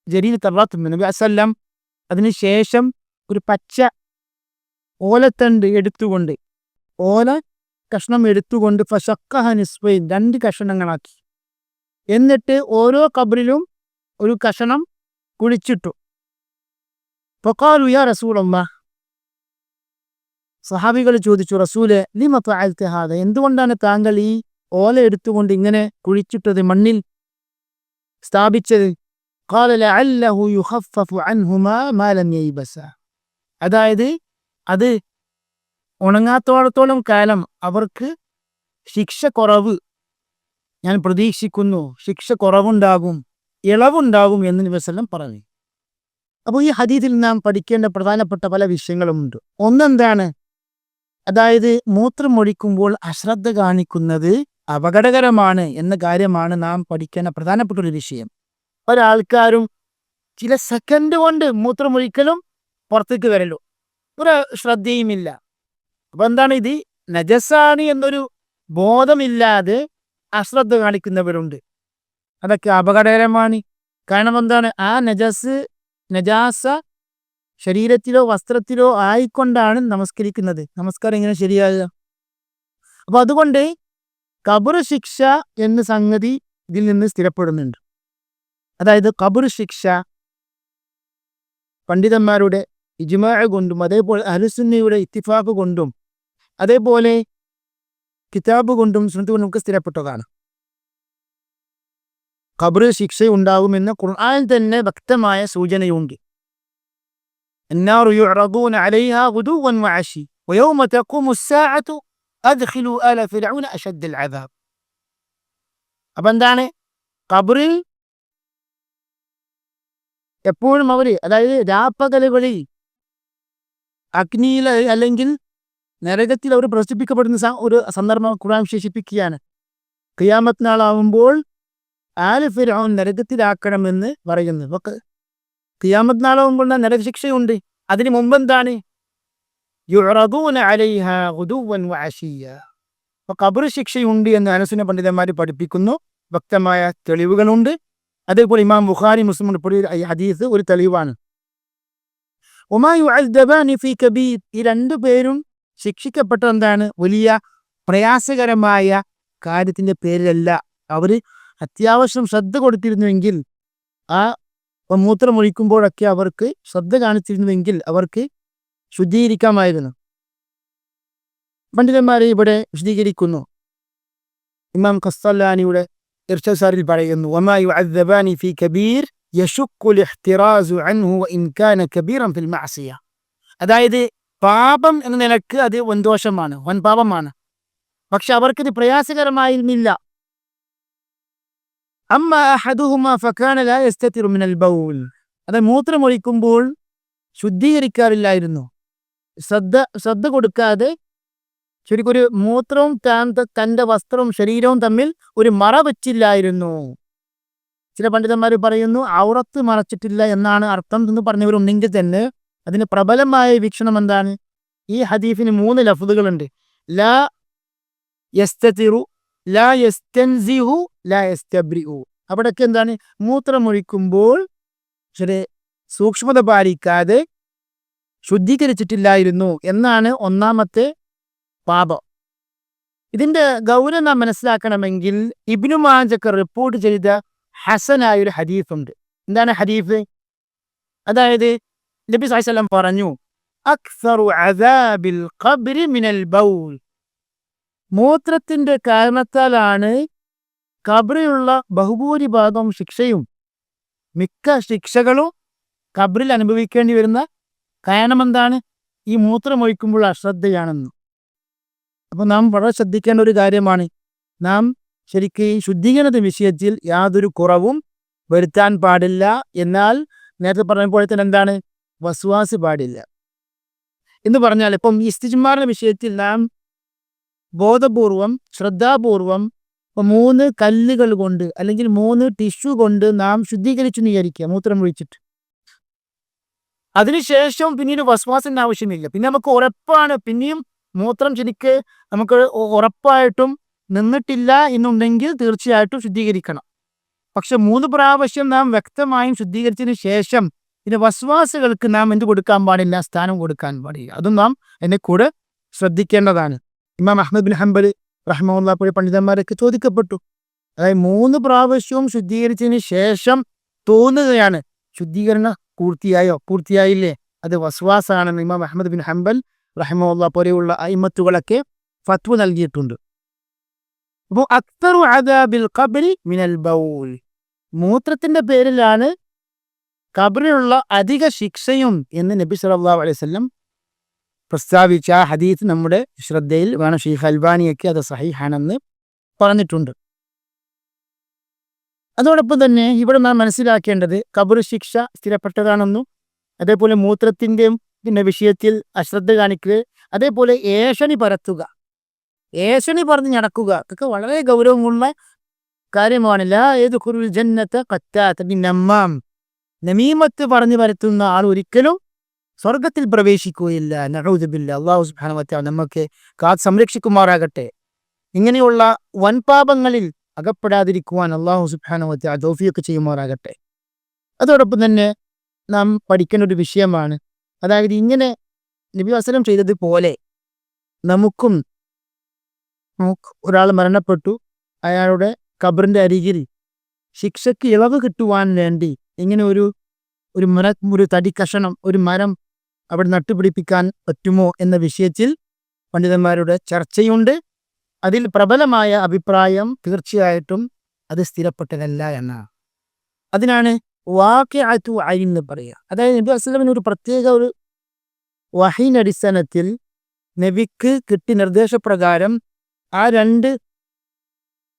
ജരീദത റത്ബ്, നബി വസല്ലം അതിനുശേഷം ഒരു പച്ച ഓലത്തണ്ട് എടുത്തുകൊണ്ട്, ഓല കഷ്ണം എടുത്തുകൊണ്ട്, ഫശഖഹ നിസ്ഫൈൻ, 2 കഷണങ്ങളാക്കി. എന്നിട്ട് ഓരോ ഖബ്റിലും ഒരു കഷണം കുഴിച്ചിട്ടു. ഫഖാലു യാ റസൂലല്ലാഹ്, സഹാബികൾ ചോദിച്ചു, റസൂലെ ലിമ ഫഅൽത ഹാദ, എന്തുകൊണ്ടാണ് താങ്കൾ ഈ ഓല എടുത്തുകൊണ്ട് ഇങ്ങനെ കുഴിച്ചിട്ടത്, മണ്ണിൽ സ്ഥാപിച്ചത്? ഖാല ലഅല്ലഹു യുഖഫഫു അൻഹുമാ മാ ലം യൈബസ, അതായത് അത് ഉണങ്ങാത്തോളത്തോളം കാലം അവർക്ക് ശിക്ഷ കുറവ് ഞാൻ പ്രതീക്ഷിക്കുന്നു, ശിക്ഷ കുറവുണ്ടാകും, ഇളവുണ്ടാകും എന്ന് നബി വസല്ലം പറഞ്ഞു. അപ്പോൾ ഈ ഹദീസിൽ നാം പഠിക്കേണ്ട പ്രധാനപ്പെട്ട പല വിഷയങ്ങളുമുണ്ട്. ഒന്നെന്താണ്? അതായത് മൂത്രമൊഴിക്കുമ്പോൾ അശ്രദ്ധ കാണിക്കുന്നത് അപകടകരമാണ് എന്ന കാര്യമാണ് നാം പഠിക്കേണ്ട പ്രധാനപ്പെട്ട ഒരു വിഷയം. ഒരാൾക്കാരും ചില സെക്കൻഡ് കൊണ്ട് മൂത്രമൊഴിക്കലും പുറത്തേക്ക് വരലും ഒരു ശ്രദ്ധയുമില്ല. അപ്പോൾ എന്താണ്? ഇത് നജസാണ് എന്നൊരു ബോധമില്ലാതെ അശ്രദ്ധ കാണിക്കുന്നവരുണ്ട്. അതൊക്കെ അപകടകരമാണ്. കാരണം എന്താണ്? ആ നജാസ ശരീരത്തിലോ വസ്ത്രത്തിലോ ആയിക്കൊണ്ടാണ് നമസ്കരിക്കുന്നത്. നമസ്കാരം എങ്ങനെ ശരിയാകുക? അപ്പൊ അതുകൊണ്ട് ഖബർ ശിക്ഷ എന്ന സംഗതി ഇതിൽ നിന്ന് സ്ഥിരപ്പെടുന്നുണ്ട്. അതായത് ഖബർ ശിക്ഷ പണ്ഡിതന്മാരുടെ ഇജ്മാ കൊണ്ടും അതേപോലെ അഹ്ലുസുന്നയുടെ ഇത്തിഫാഖ് കൊണ്ടും അതേപോലെ കിതാബ് കൊണ്ടും സുന്നത്ത് കൊണ്ടും ഒക്കെ സ്ഥിരപ്പെട്ടതാണ്. ഖബർ ശിക്ഷ ഉണ്ടാകുമെന്ന് ഖുർആനിൽ തന്നെ വ്യക്തമായ സൂചനയുണ്ട്. النار يعرضون عليها غدوا وعشي ويوم تقوم الساعة أدخلوا آل فرعون أشد العذاب. അപ്പം എന്താണ്? ഖബറിൽ എപ്പോഴും അവർ, അതായത് രാപ്പകലുകളിൽ അഗ്നിയിൽ അല്ലെങ്കിൽ നരകത്തിൽ അവർ പ്രദർശിപ്പിക്കപ്പെടുന്ന ഒരു സന്ദർഭം ഖുർആൻ വിശേഷിപ്പിക്കുകയാണ്. ഖിയാമത്ത് നാളാവുമ്പോൾ ആല് ഫിർഔൻ നരകത്തിലാക്കണമെന്ന് പറയുന്നു. അപ്പോൾ ഖിയാമത്ത് നാളാവുമ്പോൾ നരകശിക്ഷയുണ്ട്. അതിന് മുമ്പ് എന്താണ്? യുഅറദൂന അലൈഹാ ഗുദുവൻ വഅശിയ്യ. അപ്പോൾ ഖബർ ശിക്ഷയുണ്ട് എന്ന് അഹ്ലുസുന്ന പണ്ഡിതന്മാർ പഠിപ്പിക്കുന്നു. വ്യക്തമായ തെളിവുകളുണ്ട്. അതേപോലെ ഇമാം ബുഖാരി മുസ്ലിം ഉൾപ്പെടെ ഈ ഹദീസ് ഒരു തെളിവാണ്. വമാ യുഅദ്ദബാനി ഫീ കബീർ. ഈ രണ്ടു പേരും ശിക്ഷിക്കപ്പെട്ട എന്താണ്? വലിയ പ്രയാസകരമായ കാര്യത്തിൻ്റെ പേരിലല്ല. അവർ അത്യാവശ്യം ശ്രദ്ധ കൊടുത്തിരുന്നുവെങ്കിൽ, ആ മൂത്രമൊഴിക്കുമ്പോഴൊക്കെ അവർക്ക് ശ്രദ്ധ കാണിച്ചിരുന്നുവെങ്കിൽ അവർക്ക് ശുദ്ധീകരിക്കാമായിരുന്നു. പണ്ഡിതന്മാരെ ഇവിടെ വിശദീകരിക്കുന്നു. ഇമാം ഖസ്സലാനിയുടെ ഇർശാദിൽ പറയുന്നു, വമാ യുഅദ്ദബാനി ഫീ കബീർ യശുഖുൽ ഇഹ്തിറാസു അൻഹു വഇൻ കാന കബീറൻ ഫിൽ മഅസിയ. അതായത് പാപം എന്ന നിലക്ക് അത് വൻദോഷമാണ്, വൻ പാപമാണ്. പക്ഷെ അവർക്കത് പ്രയാസകരമായിരുന്നില്ല. അമ്മ അഹദുഹുമാ ഫകാന ലാ യസ്തതിറു മിനൽ ബൗൽ. അത് മൂത്രമൊഴിക്കുമ്പോൾ ശുദ്ധീകരിക്കാറില്ലായിരുന്നു. ശ്രദ്ധ കൊടുക്കാതെ ശരിക്കൊരു മൂത്രവും തൻ്റെ വസ്ത്രവും ശരീരവും തമ്മിൽ ഒരു മറ വച്ചില്ലായിരുന്നു. ചില പണ്ഡിതന്മാർ പറയുന്നു ഔറത്ത് മറച്ചിട്ടില്ല എന്നാണ് അർത്ഥം എന്ന് പറഞ്ഞവരുണ്ടെങ്കിൽ തന്നെ അതിന് പ്രബലമായ വീക്ഷണം എന്താണ്? ഈ ഹദീഫിന് 3 ലഫ്ദുകളുണ്ട്. ലാ യസ്തതിറു, ലാ യസ്തൻസിഹു, ലാ യസ്തബ്രിഉ. അവിടെയൊക്കെ എന്താണ്? മൂത്രമൊഴിക്കുമ്പോൾ ശരി സൂക്ഷ്മത പാലിക്കാതെ ശുദ്ധീകരിച്ചിട്ടില്ലായിരുന്നു എന്നാണ് ഒന്നാമത്തെ പാപം. ഇതിൻ്റെ ഗൗരവം നാം മനസ്സിലാക്കണമെങ്കിൽ ഇബ്നു മാജക്ക് റിപ്പോർട്ട് ചെയ്ത ഹസനായൊരു ഹദീഫുണ്ട്. എന്താണ് ഹദീഫ്? അതായത് നബി സല്ലല്ലാഹു അലൈഹി വസല്ലം പറഞ്ഞു, അക്സറു അദാബിൽ ഖബ്രി മിനൽ ബൗൽ. മൂത്രത്തിൻ്റെ കാരണത്താലാണ് ഖബറിലുള്ള ബഹുഭൂരിഭാഗം ശിക്ഷയും, മിക്ക ശിക്ഷകളും ഖബറിൽ അനുഭവിക്കേണ്ടി വരുന്ന കാരണം എന്താണ്? ഈ മൂത്രമൊഴിക്കുമ്പോൾ അശ്രദ്ധയാണെന്ന്. അപ്പോൾ നാം വളരെ ശ്രദ്ധിക്കേണ്ട ഒരു കാര്യമാണ്. നാം ശരിക്ക് ഈ ശുദ്ധീകരണ വിഷയത്തിൽ യാതൊരു കുറവും വരുത്താൻ പാടില്ല. എന്നാൽ നേരത്തെ പറഞ്ഞ പോലെ തന്നെ എന്താണ്? വസ്വാസ് പാടില്ല എന്ന് പറഞ്ഞാൽ, ഇപ്പം ഇസ്തിജ്മാറിന്റെ വിഷയത്തിൽ നാം ബോധപൂർവം ശ്രദ്ധാപൂർവം 3 കല്ലുകൾ കൊണ്ട് അല്ലെങ്കിൽ 3 ടിഷ്യൂ കൊണ്ട് നാം ശുദ്ധീകരിച്ചു വിചാരിക്കുക മൂത്രം ഒഴിച്ചിട്ട്. അതിനുശേഷം പിന്നീട് വസ്വാസിൻ്റെ ആവശ്യമില്ല. പിന്നെ നമുക്ക് ഉറപ്പാണ്, പിന്നെയും മൂത്രം ശരിക്ക് നമുക്ക് ഉറപ്പായിട്ടും നിന്നിട്ടില്ല എന്നുണ്ടെങ്കിൽ തീർച്ചയായിട്ടും ശുദ്ധീകരിക്കണം. പക്ഷെ 3 പ്രാവശ്യം നാം വ്യക്തമായും ശുദ്ധീകരിച്ചതിന് ശേഷം പിന്നെ വസ്വാസുകൾക്ക് നാം എന്ത് കൊടുക്കാൻ പാടില്ല? സ്ഥാനം കൊടുക്കാൻ പാടില്ല. അതും നാം എന്നെ കൂടെ ശ്രദ്ധിക്കേണ്ടതാണ്. ഇമാം അഹ്മദ് ബിൻ ഹംബൽ റഹ്മത്തുള്ളാഹി പോയ പണ്ഡിതന്മാരൊക്കെ ചോദിക്കപ്പെട്ടു. അതായത് 3 പ്രാവശ്യവും ശുദ്ധീകരിച്ചതിന് ശേഷം തോന്നുകയാണ് ശുദ്ധീകരണം പൂർത്തിയായില്ലേ, അത് വസ്വാസാണെന്ന് ഇമാം അഹ്മദ് ബിൻ ഹംബൽ റഹ്മത്തുള്ളാഹി പോലെയുള്ള അയിമത്തുകളൊക്കെ ഫത്വ നൽകിയിട്ടുണ്ട്. അപ്പോൾ അക്തറു അദാബിൽ ഖബ്രി മിനൽ ബൗൽ, മൂത്രത്തിൻ്റെ പേരിലാണ് ഖബറിലുള്ള അധിക ശിക്ഷയും എന്ന് നബി സല്ലല്ലാഹു അലൈഹി വസല്ലം പ്രസ്താവിച്ച ആ ഹദീസ് നമ്മുടെ ശ്രദ്ധയിൽ വേണം. ഷെയ്ഖ് അൽബാനിയൊക്കെ അത് സഹീഹാണെന്ന് പറഞ്ഞിട്ടുണ്ട്. അതോടൊപ്പം തന്നെ ഇവിടെ നാം മനസ്സിലാക്കേണ്ടത് ഖബർ ശിക്ഷ സ്ഥിരപ്പെട്ടതാണെന്നും അതേപോലെ മൂത്രത്തിൻ്റെയും പിന്നെ വിഷയത്തിൽ അശ്രദ്ധ കാണിക്കുക, അതേപോലെ ഏഷണി പരത്തുക, ഏഷണി പറഞ്ഞ് നടക്കുക, ഇതൊക്കെ വളരെ ഗൗരവമുള്ള കാര്യമാണ്. ലാ യദ്ഖുലുൽ ജന്നത ഖത്താത്തുൻ നമ്മാം. നമീമത്ത് പറഞ്ഞു പരത്തുന്ന ആൾ ഒരിക്കലും സ്വർഗത്തിൽ പ്രവേശിക്കുകയില്ല. നഊദു ബില്ലാഹ്. അല്ലാഹു സുബ്ഹാനഹു വ തആല നമുക്ക് സംരക്ഷിക്കുമാറാകട്ടെ. ഇങ്ങനെയുള്ള വൻപാപങ്ങളിൽ അകപ്പെടാതിരിക്കുവാൻ അള്ളാഹു സുബ്ഹാനഹു വ തആല തൗഫീഖ് ചെയ്യുമാറാകട്ടെ. അതോടൊപ്പം തന്നെ നാം പഠിക്കേണ്ട ഒരു വിഷയമാണ്, അതായത് ഇങ്ങനെ നബി വസല്ലം ചെയ്തതുപോലെ നമുക്കും ഒരാൾ മരണപ്പെട്ടു, അയാളുടെ ഖബറിന്റെ അരികിൽ ശിക്ഷയ്ക്ക് ഇളവ് കിട്ടുവാൻ വേണ്ടി ഇങ്ങനെ ഒരു തടി കഷണം, ഒരു മരം അവിടെ നട്ടുപിടിപ്പിക്കാൻ പറ്റുമോ എന്ന വിഷയത്തിൽ പണ്ഡിതന്മാരുടെ ചർച്ചയുണ്ട്. അതിൽ പ്രബലമായ അഭിപ്രായം തീർച്ചയായിട്ടും അത് സ്ഥിരപ്പെട്ടതല്ല എന്നാണ്. അതിനാണ് വാഖിഅത്തു ഐൻ എന്ന് പറയുക. അതായത് നബി വസല്ലമിന് ഒരു പ്രത്യേക ഒരു വഹീന്റെ അടിസ്ഥാനത്തിൽ നബിക്ക് കിട്ടിയ നിർദ്ദേശപ്രകാരം ആ രണ്ട്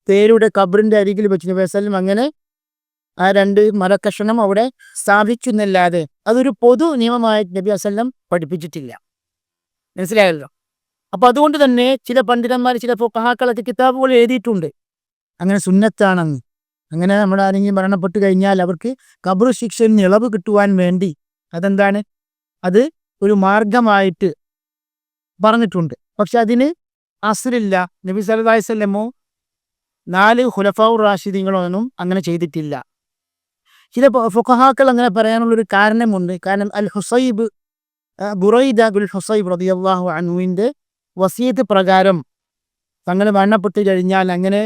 പേരുടെ ഖബറിന്റെ അരികിൽ വെച്ച് നബി വസല്ലം അങ്ങനെ ആ രണ്ട് മരക്കഷണം അവിടെ സ്ഥാപിച്ചു എന്നല്ലാതെ അതൊരു പൊതു നിയമമായി നബി വസല്ലം പഠിപ്പിച്ചിട്ടില്ല. മനസ്സിലായല്ലോ. അപ്പൊ അതുകൊണ്ട് തന്നെ ചില പണ്ഡിതന്മാർ, ചില ഫുഖഹാക്കളൊക്കെ കിതാബുകൾ എഴുതിയിട്ടുണ്ട് അങ്ങനെ സുന്നത്താണെന്ന്. അങ്ങനെ നമ്മൾ ആരെങ്കിലും മരണപ്പെട്ടു കഴിഞ്ഞാൽ അവർക്ക് ഖബർ ശിക്ഷയിൽ നിന്ന് ഇളവ് കിട്ടുവാൻ വേണ്ടി അതെന്താണ്, അത് ഒരു മാർഗമായിട്ട് പറഞ്ഞിട്ടുണ്ട്. പക്ഷെ അതിന് അസ്റില്ല. നബി സല്ലല്ലാഹു അലൈഹി വസല്ലമോ 4 ഖുലഫാഉർ റാഷിദീങ്ങളൊന്നും അങ്ങനെ ചെയ്തിട്ടില്ല. ചില ഫുഖഹാക്കൾ അങ്ങനെ പറയാനുള്ളൊരു കാരണമുണ്ട്. കാരണം ബുറൈദ ബിൻ ഹുസൈബ് റളിയല്ലാഹു അൻഹുവിൻ്റെ വസിയത്ത് പ്രകാരം തങ്ങൾ മരണപ്പെട്ടു കഴിഞ്ഞാൽ അങ്ങനെ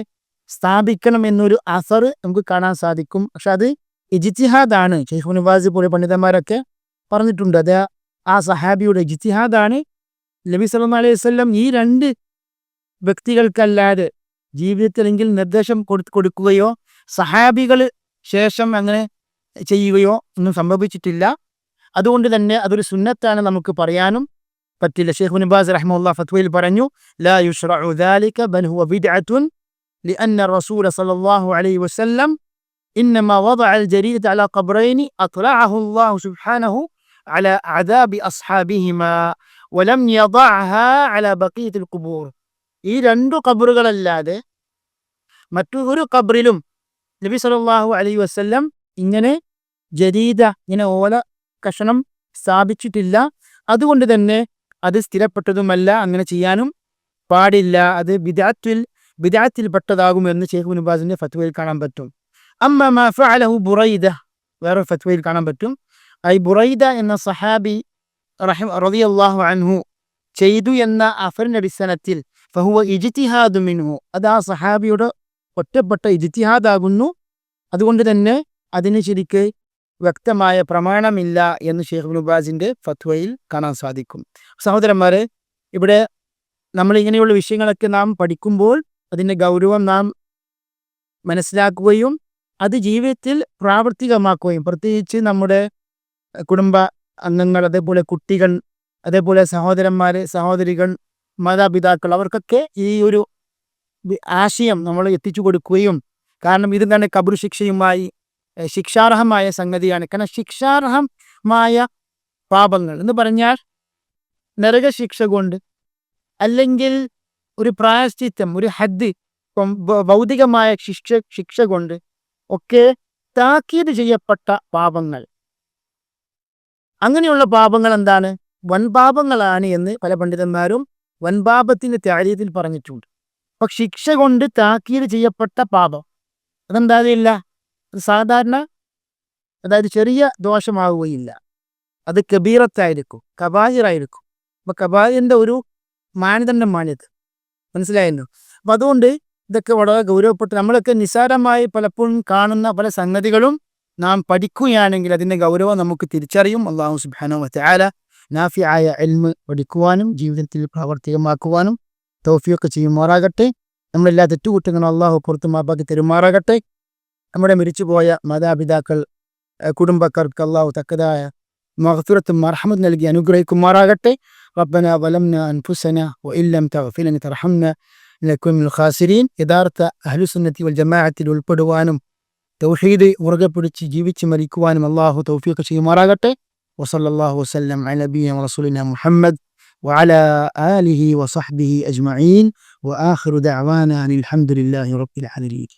സ്ഥാപിക്കണം എന്നൊരു അസർ നമുക്ക് കാണാൻ സാധിക്കും. പക്ഷെ അത് ഇജ്തിഹാദാണ്. ശൈഖ് ഇബ്നു ബാസ് പോലെ പണ്ഡിതന്മാരൊക്കെ പറഞ്ഞിട്ടുണ്ട്, അത് ആ സഹാബിയുടെ ഇജ്തിഹാദാണ്. നബി സല്ലല്ലാഹു അലൈഹി വസല്ലം ഈ രണ്ട് വ്യക്തികൾക്കല്ലാതെ ജീവിതത്തിലെങ്കിൽ നിർദ്ദേശം കൊടുക്കുകയോ സഹാബികൾ ശേഷം അങ്ങനെ ചെയ്യുകയോ ഒന്നും സംഭവിച്ചിട്ടില്ല. അതുകൊണ്ട് തന്നെ അതൊരു സുന്നത്താണ് നമുക്ക് പറയാനും പറ്റില്ല. ശൈഖ് ഇബ്നു ബാസ് റഹിമഹുല്ലാഹ് ഫത്വയിൽ പറഞ്ഞു, ലാ യുശ്റഉ ദാലിക ബൽ ഹുവ ബിദ്അത്തുൻ ലിഅന്ന റസൂല സ്വല്ലല്ലാഹു അലൈഹി വസല്ലം ഇന്നമാ വദഅ അൽ-ജരീദത അലാ ഖബ്റൈനി അത്ലഅഹു അല്ലാഹു സുബ്ഹാനഹു അലാ അദാബി അസ്ഹാബിഹിമാ വലം യദഅഹാ അലാ ബഖീയത്തിൽ ഖുബൂർ. ഈ രണ്ടു ഖബറുകളല്ലാതെ മറ്റൊരു ഖബറിലും നബി സല്ലല്ലാഹു അലൈഹി വസല്ലം ഇങ്ങനെ ജരീദ, ഇങ്ങനെ ഓല കഷണം സ്ഥാപിച്ചിട്ടില്ല. അതുകൊണ്ട് തന്നെ അത് സ്ഥിരപ്പെട്ടതുമല്ല, അങ്ങനെ ചെയ്യാനും പാടില്ല. അത് ബിദ്അത്തിൽപ്പെട്ടതാകുമെന്ന് ശൈഖ് ഇബ്നു ബാസിന്റെ ഫത്വയിൽ കാണാൻ പറ്റും. അമ്മ മാ ഫഅലഹു ബുറൈദ, വേറെ ഫത്വയിൽ കാണാൻ പറ്റും, ഐ ബുറൈദ എന്ന സഹാബി റളിയല്ലാഹു അൻഹു ചെയ്തു എന്ന അഫറിന്റെ അടിസ്ഥാനത്തിൽ ഫഹുവ ഇജ്തിഹാദു മിൻഹു, അത് ആ സഹാബിയുടെ ഒറ്റപ്പെട്ട ഇജ്തിഹാദാകുന്നു. അതുകൊണ്ട് തന്നെ അതിന് ശരിക്ക് വ്യക്തമായ പ്രമാണമില്ല എന്ന് ശൈഖ് ഇബ്നു ബാസിന്റെ ഫത്വയിൽ കാണാൻ സാധിക്കും. സഹോദരന്മാരെ, ഇവിടെ നമ്മൾ ഇങ്ങനെയുള്ള വിഷയങ്ങളൊക്കെ നാം പഠിക്കുമ്പോൾ അതിൻ്റെ ഗൗരവം നാം മനസ്സിലാക്കുകയും അത് ജീവിതത്തിൽ പ്രാവർത്തികമാക്കുകയും, പ്രത്യേകിച്ച് നമ്മുടെ കുടുംബ അംഗങ്ങൾ, അതേപോലെ കുട്ടികൾ, അതേപോലെ സഹോദരന്മാർ, സഹോദരികൾ, മാതാപിതാക്കൾ, അവർക്കൊക്കെ ഈ ഒരു ആശയം നമ്മൾ എത്തിച്ചു കൊടുക്കുകയും, കാരണം ഇത് തന്നെ ഖബർ ശിക്ഷയുമായി ശിക്ഷാർഹമായ സംഗതിയാണ്. കാരണം ശിക്ഷാർഹമായ പാപങ്ങൾ എന്ന് പറഞ്ഞാൽ നരകശിക്ഷ കൊണ്ട് അല്ലെങ്കിൽ ഒരു പ്രായശ്ചിത്തം, ഒരു ഹദ്, ഭൗതികമായ ശിക്ഷ കൊണ്ട് ഒക്കെ താക്കീത് ചെയ്യപ്പെട്ട പാപങ്ങൾ, അങ്ങനെയുള്ള പാപങ്ങൾ എന്താണ്, വൻപാപങ്ങളാണ് എന്ന് പല പണ്ഡിതന്മാരും വൻപാപത്തിന്റെ താരീഖിൽ പറഞ്ഞിട്ടുണ്ട്. അപ്പൊ ശിക്ഷ കൊണ്ട് താക്കീത് ചെയ്യപ്പെട്ട പാപം അതെന്താകില്ല, അത് സാധാരണ, അതായത് ചെറിയ ദോഷമാവുകയില്ല, അത് കബീറത്തായിരിക്കും, കബായിറായിരിക്കും. അപ്പൊ കബായിറിന്റെ ഒരു മാനദണ്ഡമാണിത്. മനസ്സിലായല്ലോ. അപ്പൊ അതുകൊണ്ട് ഇതൊക്കെ വളരെ ഗൗരവപ്പെട്ട് നമ്മളൊക്കെ നിസ്സാരമായി പലപ്പോഴും കാണുന്ന പല സംഗതികളും നാം പഠിക്കുകയാണെങ്കിൽ അതിൻ്റെ ഗൗരവം നമുക്ക് തിരിച്ചറിയും. അല്ലാഹു സുബ്ഹാനഹു വ തആല നാഫിയായ ഇൽമ് പഠിക്കുവാനും ജീവിതത്തിൽ പ്രാവർത്തികമാക്കുവാനും തൗഫീഖ് ചെയ്യുമാറാകട്ടെ. നമ്മളെല്ലാ തെറ്റുകുറ്റങ്ങളും അള്ളാഹു പുറത്തു മാപ്പാക്കി തരുമാറാകട്ടെ. നമ്മുടെ മരിച്ചുപോയ മാതാപിതാക്കൾ, കുടുംബക്കാർക്ക് അള്ളാഹു തക്കതായ മഗ്ഫിറത്തും മർഹമത്തും നൽകി അനുഗ്രഹിക്കുമാറാകട്ടെ. റബ്ബനാ വലംനാ അൻഫുസനാ വഇൻ ലം തഗ്ഫിർ ലനാ തർഹംനാ ലനകുന മിനൽ ഖാസിരീൻ. യഥാർത്ഥ അഹ്ലുസുന്നത്തി വൽ ജമാഅത്തിൽ ഉൾപ്പെടുവാനും തൗഹീദ് മുറുകെ പിടിച്ച് ജീവിച്ച് മരിക്കുവാനും അള്ളാഹു തൗഫീഖ് ചെയ്യുമാറാകട്ടെ. വസല്ലല്ലാഹു വസല്ലം അലാ നബിയിന റസൂലിന മുഹമ്മദ് വഅലാ ആലിഹി വസഹ്ബിഹി അജ്മഈൻ. വആഖിറു ദഅവാനാ അനിൽ ഹംദുലില്ലാഹി റബ്ബിൽ ആലമീൻ.